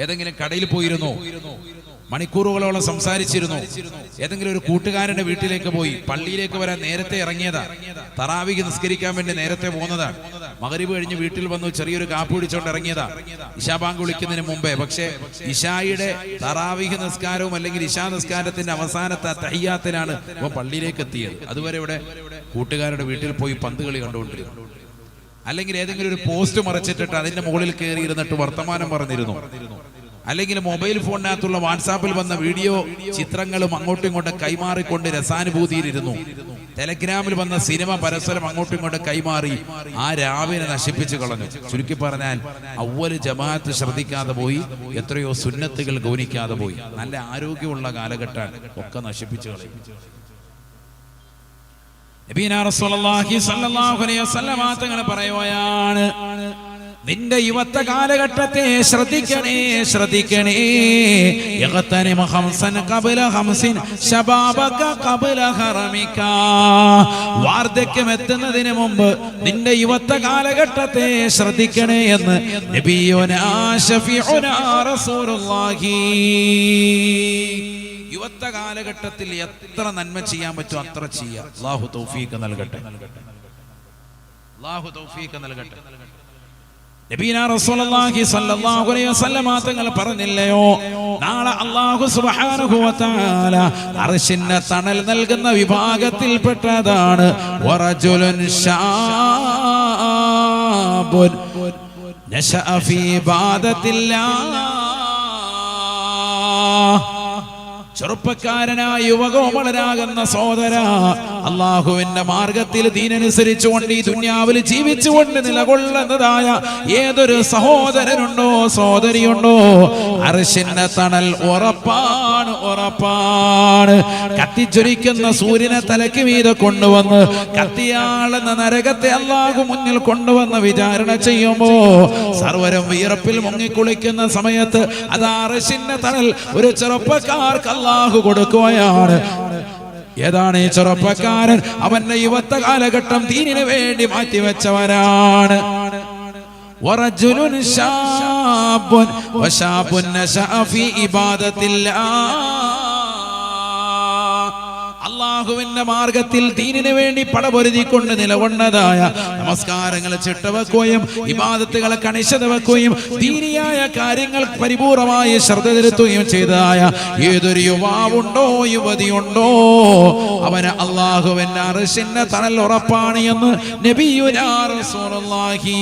ഏതെങ്കിലും കടയിൽ പോയിരുന്നു, മണിക്കൂറുകളോളം സംസാരിച്ചിരുന്നു. ഏതെങ്കിലും ഒരു കൂട്ടുകാരന്റെ വീട്ടിലേക്ക് പോയി. പള്ളിയിലേക്ക് വരാൻ നേരത്തെ ഇറങ്ങിയതാ, തറാവീഹ് നിസ്കരിക്കാൻ വേണ്ടി നേരത്തെ പോകുന്നതാണ്. മഗ്‌രിബ് കഴിഞ്ഞ് വീട്ടിൽ വന്നു, ചെറിയൊരു കാപ്പി കുടിച്ചോണ്ട് ഇറങ്ങിയതാ ഇശാ ബാങ്ക് വിളിക്കുന്നതിന് മുമ്പേ. പക്ഷേ ഇശായുടെ തറാവീഹ് നിസ്കാരവും അല്ലെങ്കിൽ ഇശാ നിസ്കാരത്തിന്റെ അവസാനത്തെ തഹിയ്യാത്തിലാണ് ഇവ പള്ളിയിലേക്ക് എത്തിയത്. അതുവരെ ഇവിടെ കൂട്ടുകാരുടെ വീട്ടിൽ പോയി പന്ത് കളി കണ്ടുകൊണ്ടിരുന്നു. അല്ലെങ്കിൽ ഏതെങ്കിലും ഒരു പോസ്റ്റ് മറച്ചിട്ടിട്ട് അതിന്റെ മുകളിൽ കയറി ഇരുന്നിട്ട് വർത്തമാനം പറഞ്ഞിരുന്നു. അല്ലെങ്കിൽ മൊബൈൽ ഫോണിനകത്തുള്ള വാട്സാപ്പിൽ വന്ന വീഡിയോ ചിത്രങ്ങളും അങ്ങോട്ടും ഇങ്ങോട്ടും കൈമാറിക്കൊണ്ട് രസാനുഭൂതിയിലിരുന്നു. ടെലഗ്രാമിൽ വന്ന സിനിമ പരസ്പരം അങ്ങോട്ടും ഇങ്ങോട്ടും കൈമാറി ആ രാവിനെ നശിപ്പിച്ചു കളഞ്ഞു. ചുരുക്കി പറഞ്ഞാൽ അവ്വൽ ജമാഅത്ത് ശ്രദ്ധിക്കാതെ പോയി, എത്രയോ സുന്നത്തുകൾ ഗൗനിക്കാതെ പോയി. നല്ല ആരോഗ്യമുള്ള കാലഘട്ടമാണ്, ഒക്കെ നശിപ്പിച്ചു കളയും. നബിയുനാ റസൂലുള്ളാഹി സ്വല്ലല്ലാഹു അലൈഹി വസല്ലം തങ്ങൾ പറയുകയാണ്, നിന്റെ യുവത്വ കാലഘട്ടത്തെ ശ്രദ്ധിക്കണേ, ശ്രദ്ധിക്കണേ. യഗ്തനിമ ഖംസൻ ഖബല ഖംസിൻ ശബാബക ഖബല ഹറമിക. വാർദ്ധക്യം എത്തുന്നതിന് മുമ്പ് നിന്റെ യുവത്വ കാലഘട്ടത്തെ ശ്രദ്ധിക്കണേ എന്ന് നബിയുനാ ശഫീഉനാ റസൂലുള്ളാഹി. യുവത്വ കാലഘട്ടത്തിൽ എത്ര നന്മ ചെയ്യാൻ പറ്റും അത്ര ചെയ്യാം. അല്ലാഹു തൗഫീഖ് നൽകട്ടെ, അല്ലാഹു തൗഫീഖ് നൽകട്ടെ. നബിയുനാ റസൂലുള്ളാഹി സ്വല്ലല്ലാഹു അലൈഹി വസല്ലം തങ്ങൾ പറഞ്ഞില്ലയോ, നാളെ അല്ലാഹു സുബ്ഹാനഹു വ തആല അർശിന്റെ തണൽ നൽകുന്ന വിഭാഗത്തിൽപ്പെട്ടതാണ് വറജുലുൻ ശാബുൻ നശഅ ഫീ ഇബാദത്തില്ലാഹ്. ചെറുപ്പക്കാരനായ യുവകോമളനാകുന്ന സഹോദര, അള്ളാഹുവിന്റെ മാർഗത്തിൽ ദീനനുസരിച്ചുകൊണ്ട് ഈ ദുനിയാവിൽ ജീവിച്ചുകൊണ്ട് നിലകൊള്ളുന്നതായ ഏതൊരു സഹോദരനുണ്ടോ സഹോദരിയുണ്ടോ, അർശിന്റെ തണൽ ഉറപ്പാണ്, ഉറപ്പാണ്. കത്തിച്ചൊരിക്കുന്ന സൂര്യനെ തലയ്ക്ക് മീതെ കൊണ്ടുവന്ന് കത്തിയാളെന്ന നരകത്തെ അള്ളാഹു മുന്നിൽ കൊണ്ടുവന്ന് വിചാരണ ചെയ്യുമ്പോ സർവരും വിയർപ്പിൽ മുങ്ങിക്കുളിക്കുന്ന സമയത്ത് അത് അർശിന്റെ തണൽ ഒരു ചെറുപ്പക്കാർക്ക് അല്ലാഹു കൊടുക്കുകയാണ്. ഏതാണ് ഈ ചെറുപ്പക്കാരൻ? അവന്റെ യുവത്വ കാലഘട്ടം ദീനിനു വേണ്ടി മാറ്റിവെച്ചവരാണ്. വറജുലുൻ ശാബുൻ വശാബുൻ നശഅ ഫീ ഇബാദത്തില്ലാഹ്. അള്ളാഹുവിന്റെ മാർഗത്തിൽ ദീനിനു വേണ്ടി പടപൊരുതിക്കൊണ്ട് നിലകൊണ്ടതായ, നമസ്കാരങ്ങൾ ചിട്ടവെക്കുകയും ഇബാദത്തുകളെ കണിശത വെക്കുകയും ദീനിയായ കാര്യങ്ങൾ പരിപൂർണമായി ശ്രദ്ധ ചെലുത്തുകയും ചെയ്തതായ ഏതൊരു യുവാവുണ്ടോ യുവതിയുണ്ടോ അവന് അള്ളാഹുവിന്റെ അർശിന്റെ തണൽ ഉറപ്പാണ് എന്ന് നബിയുനാ റസൂലുള്ളാഹി.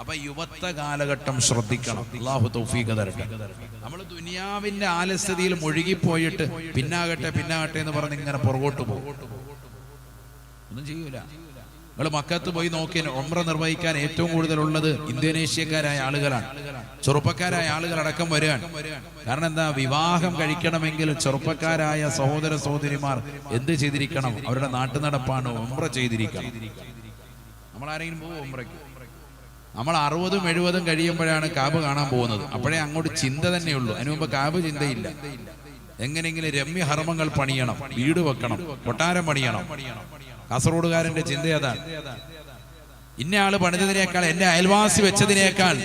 അപ്പൊ യുവത്വ കാലഘട്ടം ശ്രദ്ധിക്കണം. അല്ലാഹു തൗഫീഖ് തരട്ടെ. നമ്മൾ ദുനിയാവിന്റെ ആലസ്യതയിൽ മുഴുകിപ്പോയിട്ട് പിന്നാകട്ടെ പിന്നാകട്ടെ എന്ന് പറഞ്ഞ് ഇങ്ങനെ പുറകോട്ട് പോകും, ഒന്നും ചെയ്യൂല. നിങ്ങൾ മക്കത്ത് പോയി നോക്കി, ഉംറ നിർവഹിക്കാൻ ഏറ്റവും കൂടുതലുള്ളത് ഇന്തോനേഷ്യക്കാരായ ആളുകളാണ്. ചെറുപ്പക്കാരായ ആളുകൾ അടക്കം വരികയാണ്. കാരണം എന്താ? വിവാഹം കഴിക്കണമെങ്കിൽ ചെറുപ്പക്കാരായ സഹോദര സഹോദരിമാർ എന്ത് ചെയ്തിരിക്കണം? അവരുടെ നാട്ടുനടപ്പാണ് ഉംറ ചെയ്തിരിക്കണം. നമ്മളാരെങ്കിലും പോകും ഉംറയ്ക്ക്? നമ്മൾ 60ഉം 70ഉം കഴിയുമ്പോഴാണ് കാബ് കാണാൻ പോകുന്നത്. അപ്പോഴേ അങ്ങോട്ട് ചിന്ത തന്നെയുള്ളൂ. അതിനു മുമ്പ് കാബ് ചിന്തയില്ല. എങ്ങനെയെങ്കിലും രമ്യ ഹർമ്മങ്ങൾ പണിയണം, വീട് വെക്കണം, കൊട്ടാരം പണിയണം. കാസർഗോഡുകാരന്റെ ചിന്ത അതാണ്. ഇന്ന ആള് പണിതതിനേക്കാൾ, എന്റെ അയൽവാസി വെച്ചതിനേക്കാൾ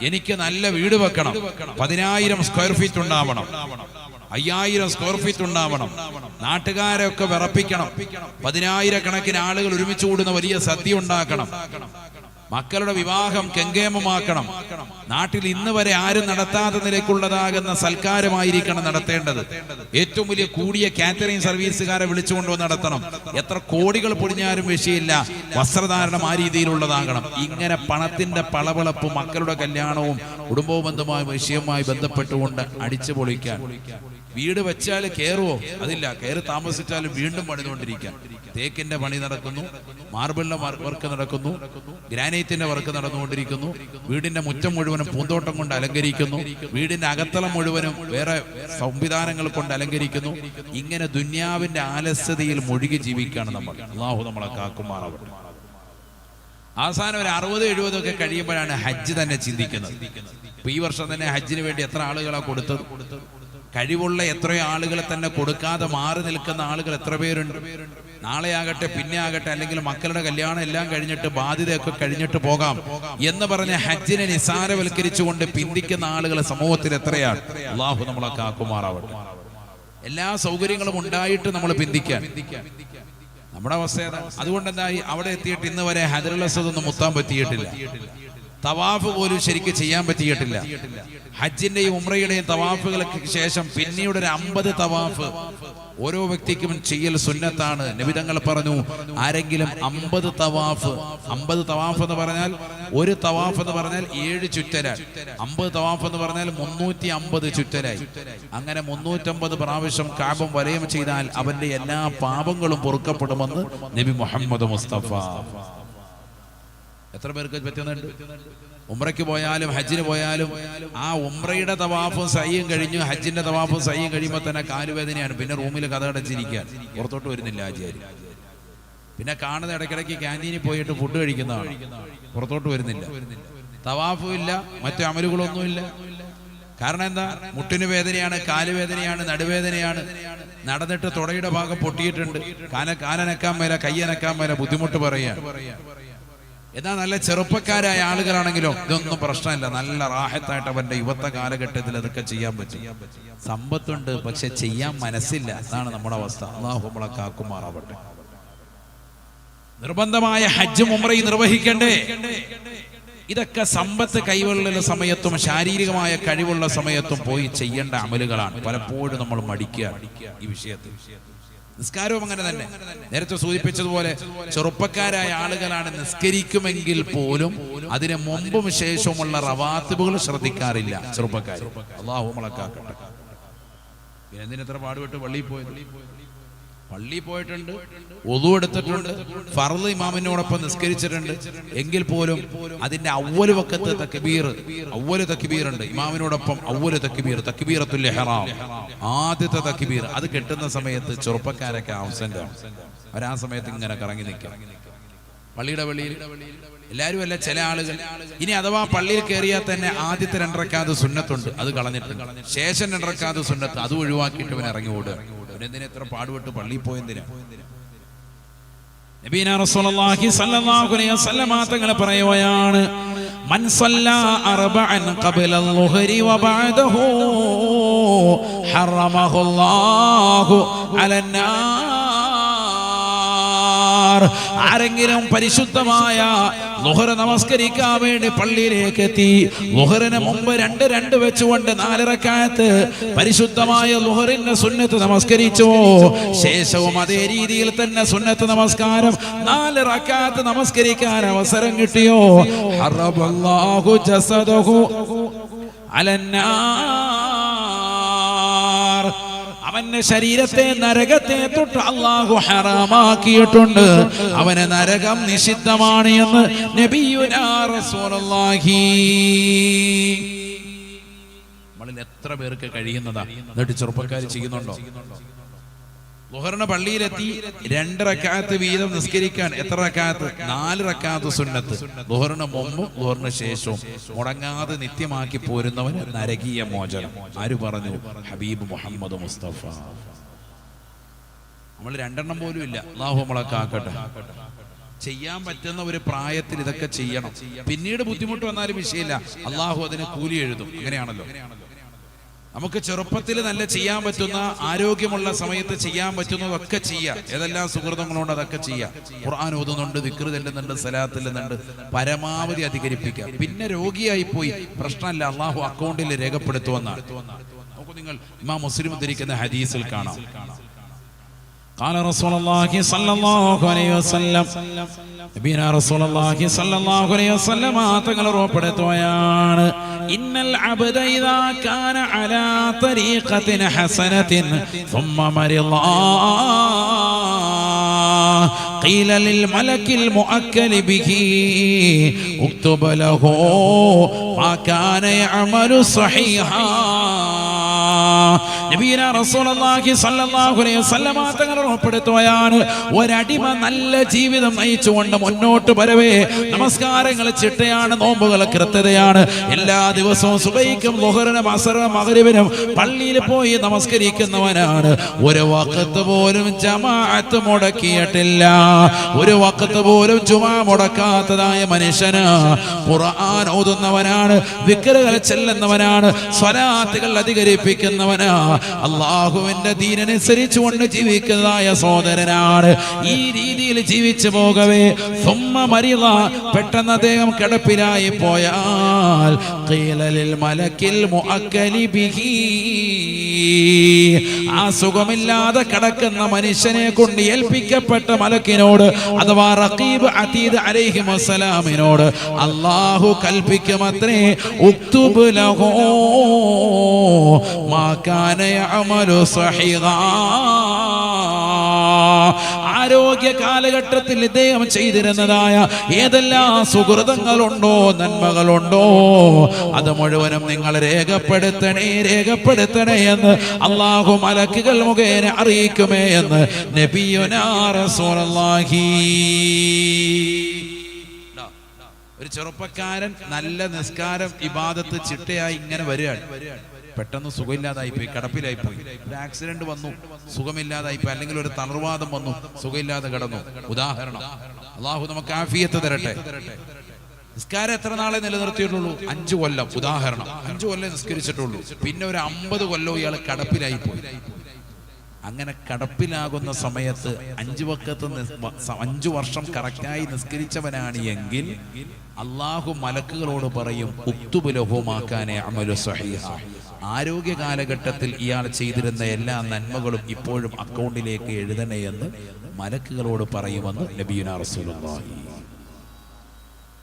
എനിക്ക് നല്ല വീട് വെക്കണം. 10,000 സ്ക്വയർ ഫീറ്റ് ഉണ്ടാവണം, 5000 സ്ക്വയർ ഫീറ്റ് ഉണ്ടാവണം, നാട്ടുകാരെ ഒക്കെ വിറപ്പിക്കണം, 10,000 കണക്കിന് ആളുകൾ ഒരുമിച്ച് കൂടുന്ന വലിയ സദ്യ ഉണ്ടാക്കണം. മക്കളുടെ വിവാഹം കെങ്കേമമാക്കണം. നാട്ടിൽ ഇന്ന് വരെ ആരും നടത്താത്ത നിലയ്ക്കുള്ളതാകുന്ന സൽക്കാരമായിരിക്കണം നടത്തേണ്ടത്. ഏറ്റവും വലിയ കൂടിയ കാറ്ററിംഗ് സർവീസുകാരെ വിളിച്ചുകൊണ്ടുവന്ന് നടത്തണം. എത്ര കോടികൾ പൊടിഞ്ഞാലും വിഷയമില്ല, വസ്ത്രധാരണം ആ രീതിയിലുള്ളതാകണം. ഇങ്ങനെ പണത്തിന്റെ പളവളപ്പ് മക്കളുടെ കല്യാണവും കുടുംബബന്ധമായ വിഷയവുമായി ബന്ധപ്പെട്ടുകൊണ്ട് അടിച്ചു പൊളിക്കാൻ. വീട് വെച്ചാൽ കയറുവോ? അതില്ല. കയറി താമസിച്ചാലും വീണ്ടും പണിതുകൊണ്ടിരിക്കാം. തേക്കിന്റെ പണി നടക്കുന്നു, മാർബിളിന്റെ വർക്ക് നടക്കുന്നു, ഗ്രാനൈറ്റിന്റെ വർക്ക് നടന്നുകൊണ്ടിരിക്കുന്നു. വീടിന്റെ മുറ്റം മുഴുവനും പൂന്തോട്ടം കൊണ്ട് അലങ്കരിക്കുന്നു. വീടിന്റെ അകത്തളം മുഴുവനും വേറെ സംവിധാനങ്ങൾ കൊണ്ട് അലങ്കരിക്കുന്നു. ഇങ്ങനെ ദുന്യാവിന്റെ ആലസ്യതയിൽ മുഴുകി ജീവിക്കുകയാണ് നമ്മൾ. അല്ലാഹു നമ്മളെ കാക്കുമാറാവട്ടെ. അവസാനം ഒരു 60-70 ഒക്കെ കഴിയുമ്പോഴാണ് ഹജ്ജ് തന്നെ ചിന്തിക്കുന്നത്. ഇപ്പൊ ഈ വർഷം തന്നെ ഹജ്ജിന് വേണ്ടി എത്ര ആളുകളാണ് കൊടുത്തത്? കഴിവുള്ള എത്രയോ ആളുകളെ തന്നെ കൊടുക്കാതെ മാറി നിൽക്കുന്ന ആളുകൾ എത്ര പേരുണ്ട്? നാളെ ആകട്ടെ, പിന്നെ ആകട്ടെ, അല്ലെങ്കിൽ മക്കളുടെ കല്യാണം എല്ലാം കഴിഞ്ഞിട്ട് ബാധ്യതയൊക്കെ കഴിഞ്ഞിട്ട് പോകാം എന്ന് പറഞ്ഞ ഹജ്ജിനെ നിസാരവൽക്കരിച്ചുകൊണ്ട് പിന്തിക്കുന്ന ആളുകൾ സമൂഹത്തിൽ എത്രയാണ്? അല്ലാഹു നമ്മളെ കാക്കുമാറാവട്ടെ. എല്ലാ സൗകര്യങ്ങളും ഉണ്ടായിട്ട് നമ്മൾ പിന്തിക്കാൻ നമ്മുടെ അവസ്ഥ ഏതാ? അതുകൊണ്ട് എന്തായി, അവിടെ എത്തിയിട്ട് ഇന്ന് വരെ ഹജറുൽ അസ്വദ് ഒന്നും മുത്താൻ പറ്റിയിട്ടില്ല. തവാഫ് പോലും ശരിക്കും ചെയ്യാൻ പറ്റിയിട്ടില്ല. ഹജ്ജിന്റെയും ഉംറയുടെയും തവാഫുകൾക്ക് ശേഷം പിന്നീട് ഒരു 50 തവാഫ് ഓരോ വ്യക്തിക്കും ചെയ്യൽ സുന്നത്താണ്. നബി തങ്ങൾ പറഞ്ഞു, ആരെങ്കിലും 50 തവാഫ് എന്ന് പറഞ്ഞാൽ, ഒരു തവാഫ് എന്ന് പറഞ്ഞാൽ 7 ചുറ്റലായി. 50 തവാഫ് എന്ന് പറഞ്ഞാൽ 350 ചുറ്റലായി. അങ്ങനെ 350 പ്രാവശ്യം കഅബം വലയം ചെയ്താൽ അവന്റെ എല്ലാ പാപങ്ങളും പൊറുക്കപ്പെടുമെന്ന് നബി മുഹമ്മദ് മുസ്തഫ. എത്ര പേർക്ക് പറ്റുന്നുണ്ട്? ഉംറയ്ക്ക് പോയാലും ഹജ്ജിന് പോയാലും ആ ഉംറയുടെ തവാഫും സയ്യും കഴിഞ്ഞു, ഹജ്ജിന്റെ തവാഫും സയ്യും കഴിയുമ്പോൾ തന്നെ കാലുവേദനയാണ്. പിന്നെ റൂമിൽ കഥകടച്ചിരിക്കാൻ, പുറത്തോട്ട് വരുന്നില്ല ആചാര്യ. പിന്നെ കാണുന്ന ഇടയ്ക്കിടയ്ക്ക് ക്യാൻറ്റീനിൽ പോയിട്ട് ഫുഡ് കഴിക്കുന്നതാണ്, പുറത്തോട്ട് വരുന്നില്ല. തവാഫും ഇല്ല, മറ്റു അമലുകളൊന്നുമില്ല. കാരണം എന്താ? മുട്ടിന് വേദനയാണ്, കാലുവേദനയാണ്, നടുവേദനയാണ്. നടന്നിട്ട് തുടയുടെ ഭാഗം പൊട്ടിയിട്ടുണ്ട്, കാലനക്കാൻ മേല, കയ്യനക്കാൻ മേല, ബുദ്ധിമുട്ട് പറയാൻ. എന്നാ നല്ല ചെറുപ്പക്കാരായ ആളുകളാണെങ്കിലോ ഇതൊന്നും പ്രശ്നമില്ല, നല്ല റാഹത്തായിട്ട് അവന്റെ യുവത്വ കാലഘട്ടത്തിൽ അതൊക്കെ ചെയ്യാൻ പറ്റും. സമ്പത്തുണ്ട്, പക്ഷെ ചെയ്യാൻ മനസ്സില്ല. അതാണ് നമ്മുടെ അവസ്ഥ. അല്ലാഹു നമ്മളെ കാക്കുമാറാവട്ടെ. നിർബന്ധമായ ഹജ്ജും ഉംറയും നിർവഹിക്കണ്ടേ? ഇതൊക്കെ സമ്പത്ത് കൈവള്ള സമയത്തും ശാരീരികമായ കഴിവുള്ള സമയത്തും പോയി ചെയ്യേണ്ട അമലുകളാണ്. പലപ്പോഴും നമ്മൾ മടിക്കുക ഈ വിഷയത്തിൽ. നിസ്കാരവും അങ്ങനെ തന്നെ. നേരത്തെ സൂചിപ്പിച്ചതുപോലെ ചെറുപ്പക്കാരായ ആളുകളാണ് നിസ്കരിക്കുമെങ്കിൽ പോലും അതിന് മുമ്പും ശേഷവുമുള്ള റവാത്തിബുകൾ ശ്രദ്ധിക്കാറില്ല ചെറുപ്പക്കാർ. അല്ലാഹു നമ്മളെ കാക്കട്ടെ. എന്തിനെത്ര പാടുപെട്ട് പള്ളിയിൽ പോയിട്ടുണ്ട്, വുളു എടുത്തിട്ടുണ്ട്, ഫർള് ഇമാമിനോടൊപ്പം നിസ്കരിച്ചിട്ടുണ്ട്. എങ്കിൽ പോലും അതിന്റെ അവ്വല് വഖത്ത് തക്ബീർ, അവ്വല് തക്ബീർ ഉണ്ട്. ഇമാമിനോടൊപ്പം അവ്വല് തക്ബീർ, തക്ബീറത്തുൽ ഇഹ്റാം, ആദ്യത്തെ തക്ബീർ, അത് കെട്ടുന്ന സമയത്ത് ചെറുപ്പക്കാരൊക്കെ ആബ്സെന്റ് ആണ്. അവർ ആ സമയത്ത് ഇങ്ങനെ കറങ്ങി നിൽക്കാം പള്ളിയുടെ വെളിയിൽ. എല്ലാവരും അല്ല, ചില ആളുകൾ. ഇനി അഥവാ പള്ളിയിൽ കയറിയാൽ തന്നെ ആദ്യത്തെ 2 റക്അത്ത് സുന്നത്തുണ്ട്, അത് കളഞ്ഞിട്ടുണ്ട്. ശേഷം 2 റക്അത്ത് സുന്നത്ത്, അത് ഒഴിവാക്കിയിട്ട് ഇവൻ ഇറങ്ങി ഓടുക. എന്തിനാ എത്ര പാടുപെട്ട് പള്ളിയിൽ പോയെന്തിനാ? നബീന റസൂലുള്ളാഹി സ്വല്ലല്ലാഹു അലൈഹി വസല്ലം തങ്ങൾ പറയുകയാണ്, മൻ സല്ലാ അർബഅൻ ഖബല അൽ-ളുഹരി വ ബഅദഹു ഹറമഹുല്ലാഹു അലന്നാർ. ആരെങ്കിലും പരിശുദ്ധമായ ളുഹർ നമസ്കരിക്കാൻ വേണ്ടി പള്ളിയിലേക്ക് എത്തി, ളുഹറിന് മുമ്പ് 2 വെച്ചുകൊണ്ട് 4 റക്അത്ത് പരിശുദ്ധമായ ളുഹറിന്റെ സുന്നത്ത് നമസ്കരിച്ചു, ശേഷവും അതേ രീതിയിൽ തന്നെ സുന്നത്ത് നമസ്കാരം 4 റക്അത്ത് നമസ്കരിക്കാൻ അവസരം കിട്ടിയോ, ഹറബല്ലാഹു ജസദഹു അലന്നാർ. അവന്റെ ശരീരത്തെ നരകത്തെ തൊട്ട് അല്ലാഹു ഹറാമാക്കിയിട്ടുണ്ട്. അവന് നരകം നിഷിദ്ധമാണ് എന്ന് നബിയുനാ റസൂലുള്ളാഹി. നമ്മളിൽ എത്ര പേർക്ക് കഴിയുന്നതാ? എന്നിട്ട് ചെറുപ്പക്കാർ ചെയ്യുന്നുണ്ടോ? ളുഹറിന് പള്ളിയിലെത്തി 2 റക്അത്ത് വീതം നിസ്കരിക്കാൻ. എത്ര റക്അത്ത്? 4 റക്അത്ത് സുന്നത്ത്. ളുഹറിന് മുമ്പും ളുഹറിന് ശേഷവും മുടങ്ങാതെ നിത്യമാക്കി പോരുന്നവന് നരകീയ മോചനം. ആര് പറഞ്ഞു? ഹബീബ് മുഹമ്മദ് മുസ്തഫ. നമ്മൾ 2 പോലും ഇല്ല. അല്ലാഹു നമ്മളെ കാക്കട്ടെ. ചെയ്യാൻ പറ്റുന്ന ഒരു പ്രായത്തിൽ ഇതൊക്കെ ചെയ്യണം. പിന്നീട് ബുദ്ധിമുട്ട് വന്നാലും വിഷയമില്ല, അല്ലാഹു അതിന് കൂലി എഴുതും. അങ്ങനെയാണല്ലോ. നമുക്ക് ചെറുപ്പത്തിൽ നല്ല ചെയ്യാൻ പറ്റുന്ന, ആരോഗ്യമുള്ള സമയത്ത് ചെയ്യാൻ പറ്റുന്നതൊക്കെ ചെയ്യാം. ഏതെല്ലാം സുഹൃത്തുക്കളുണ്ട് അതൊക്കെ ചെയ്യാം. ഖുർആൻ ഓതുന്നുണ്ട്, ദിക്ർ ചെല്ലുന്നുണ്ട്, സലാത്ത് ചെല്ലുന്നുണ്ട്, പരമാവധി അധികരിപ്പിക്കാം. പിന്നെ രോഗിയായി പോയി പ്രശ്നമല്ല, അള്ളാഹു അക്കൗണ്ടിൽ രേഖപ്പെടുത്തുമെന്നാണ്. നോക്കൂ നിങ്ങൾ, ഇമാം മുസ്ലിം ഉദ്ധരിക്കുന്ന ഹദീസിൽ കാണാം. قال رسول الله صلى الله عليه وسلم നബിയനാ റസൂലുള്ളാഹി സ്വല്ലല്ലാഹു അലൈഹി വസല്ലം തങ്ങൾ ഉറപ്പെടുത്തുകയാണ്, ഇന്നൽ അബ്ദ ഇദാ കാന അലാ തരീഖത്തിൻ ഹസനത്തിൻ ثم مرض قيل للملك المؤكل به اكتب له ما كان يعمل صحيحا. നബിയനാ റസൂലുള്ളാഹി സ്വല്ലല്ലാഹു അലൈഹി വസല്ലം തങ്ങൾ ഉറപ്പെടുത്തുകയാണ്, ഒരടിമ നല്ല ജീവിതം നയിച്ചുകൊണ്ട് മുന്നോട്ട് വരവേ, നമസ്കാരങ്ങൾ ചിട്ടയാണ്, നോമ്പുകൾ കൃത്യതയാണ്, എല്ലാ ദിവസവും സുബഹിക്കും ളുഹറിനും അസ്റിനും മഗ്രിബിനും പള്ളിയിൽ പോയി നമസ്കരിക്കുന്നവനാണ്, ഒരു വഖത്ത് പോലും ജമാഅത്ത് മുടക്കിയിട്ടില്ല, ഒരു വഖത്ത് പോലും ജുമാ മുടക്കാത്തതായ മനുഷ്യന്, ഖുർആൻ ഓതുന്നവനാണ്, ദിക്റുകൾ ചെല്ലുന്നവനാണ്, സ്വലാത്തുകൾ അധികരിപ്പിക്കുന്നവനാണ്, അല്ലാഹുവിന്റെ ദീനനുസരിച്ചുകൊണ്ട് ജീവിക്കുന്നതായ സഹോദരനാണ്. ഈ രീതിയിൽ ജീവിച്ചു പോകവേ പെട്ടെന്ന് അദ്ദേഹം കിടപ്പിലായി പോയാൽ ഖീല ലിൽ മലക്കിൽ മുഅക്കലി ബിഹി, ആ സുഖമില്ലാതെ കിടക്കുന്ന മനുഷ്യനെ കൊണ്ട് ഏൽപ്പിക്കപ്പെട്ട മലക്കിനോട് അഥവാ റഖീബ് അതീദ് അലൈഹിമുസ്സലാമിനോട് അല്ലാഹു കൽപ്പിക്കുമത്രേ, ഉക്തുബ് ലഹു മാ കാന യഅമലു സഹീഹാ. ആരോഗ്യ കാലഘട്ടത്തിൽ ഇദ്ദേഹം ചെയ്തിരുന്നതായ ഏതെല്ലാം സുഹൃതങ്ങളുണ്ടോ, നന്മകളുണ്ടോ, അത് മുഴുവനും നിങ്ങൾ രേഖപ്പെടുത്തണേ എന്ന് അല്ലാഹു മലക്കുകൾ മുഖേന അറിയിക്കുമേ എന്ന് നബിയുനാ റസൂലുള്ളാഹി. ഒരു ചെറുപ്പക്കാരൻ നല്ല നിസ്കാരം ഇബാദത്ത് ചിട്ടയായി ഇങ്ങനെ വരികയാണ്, പെട്ടെന്ന് സുഖമില്ലാതായിപ്പോയി, കിടപ്പിലായിപ്പോയി, ഒരു ആക്സിഡന്റ് വന്നു, സുഖമില്ലാതായിപ്പോയി, അല്ലെങ്കിൽ ഒരു തളർവാദം വന്നു, സുഖമില്ലാതെ കിടന്നു. ഉദാഹരണം, അള്ളാഹു നമുക്ക് ആഫിയത്ത് തരട്ടെ. നിസ്കാരം എത്ര നാളെ നിലനിർത്തിയിട്ടുള്ളൂ? 5 കൊല്ലം. ഉദാഹരണം, 5 കൊല്ലം നിസ്കരിച്ചിട്ടുള്ളൂ. പിന്നെ ഒരു 50 കൊല്ലം ഇയാൾ കിടപ്പിലായിപ്പോയി. അങ്ങനെ കിടപ്പിലാകുന്ന സമയത്ത് 5 വഖത്ത് 5 വർഷം കറക്റ്റായി നിസ്കരിച്ചവനാണ് എങ്കിൽ അള്ളാഹു മലക്കുകളോട് പറയും, ഉക്തുബ് ലഹു മാ കാന യഅമലു സഹീഹ. ആരോഗ്യ കാലഘട്ടത്തിൽ ഇയാൾ ചെയ്തിരുന്ന എല്ലാ നന്മകളും ഇപ്പോഴും അക്കൗണ്ടിലേക്ക് എഴുതണേ എന്ന് മലക്കുകളോട് പറയുമെന്ന് നബിയുനാ റസൂലുള്ളാഹി.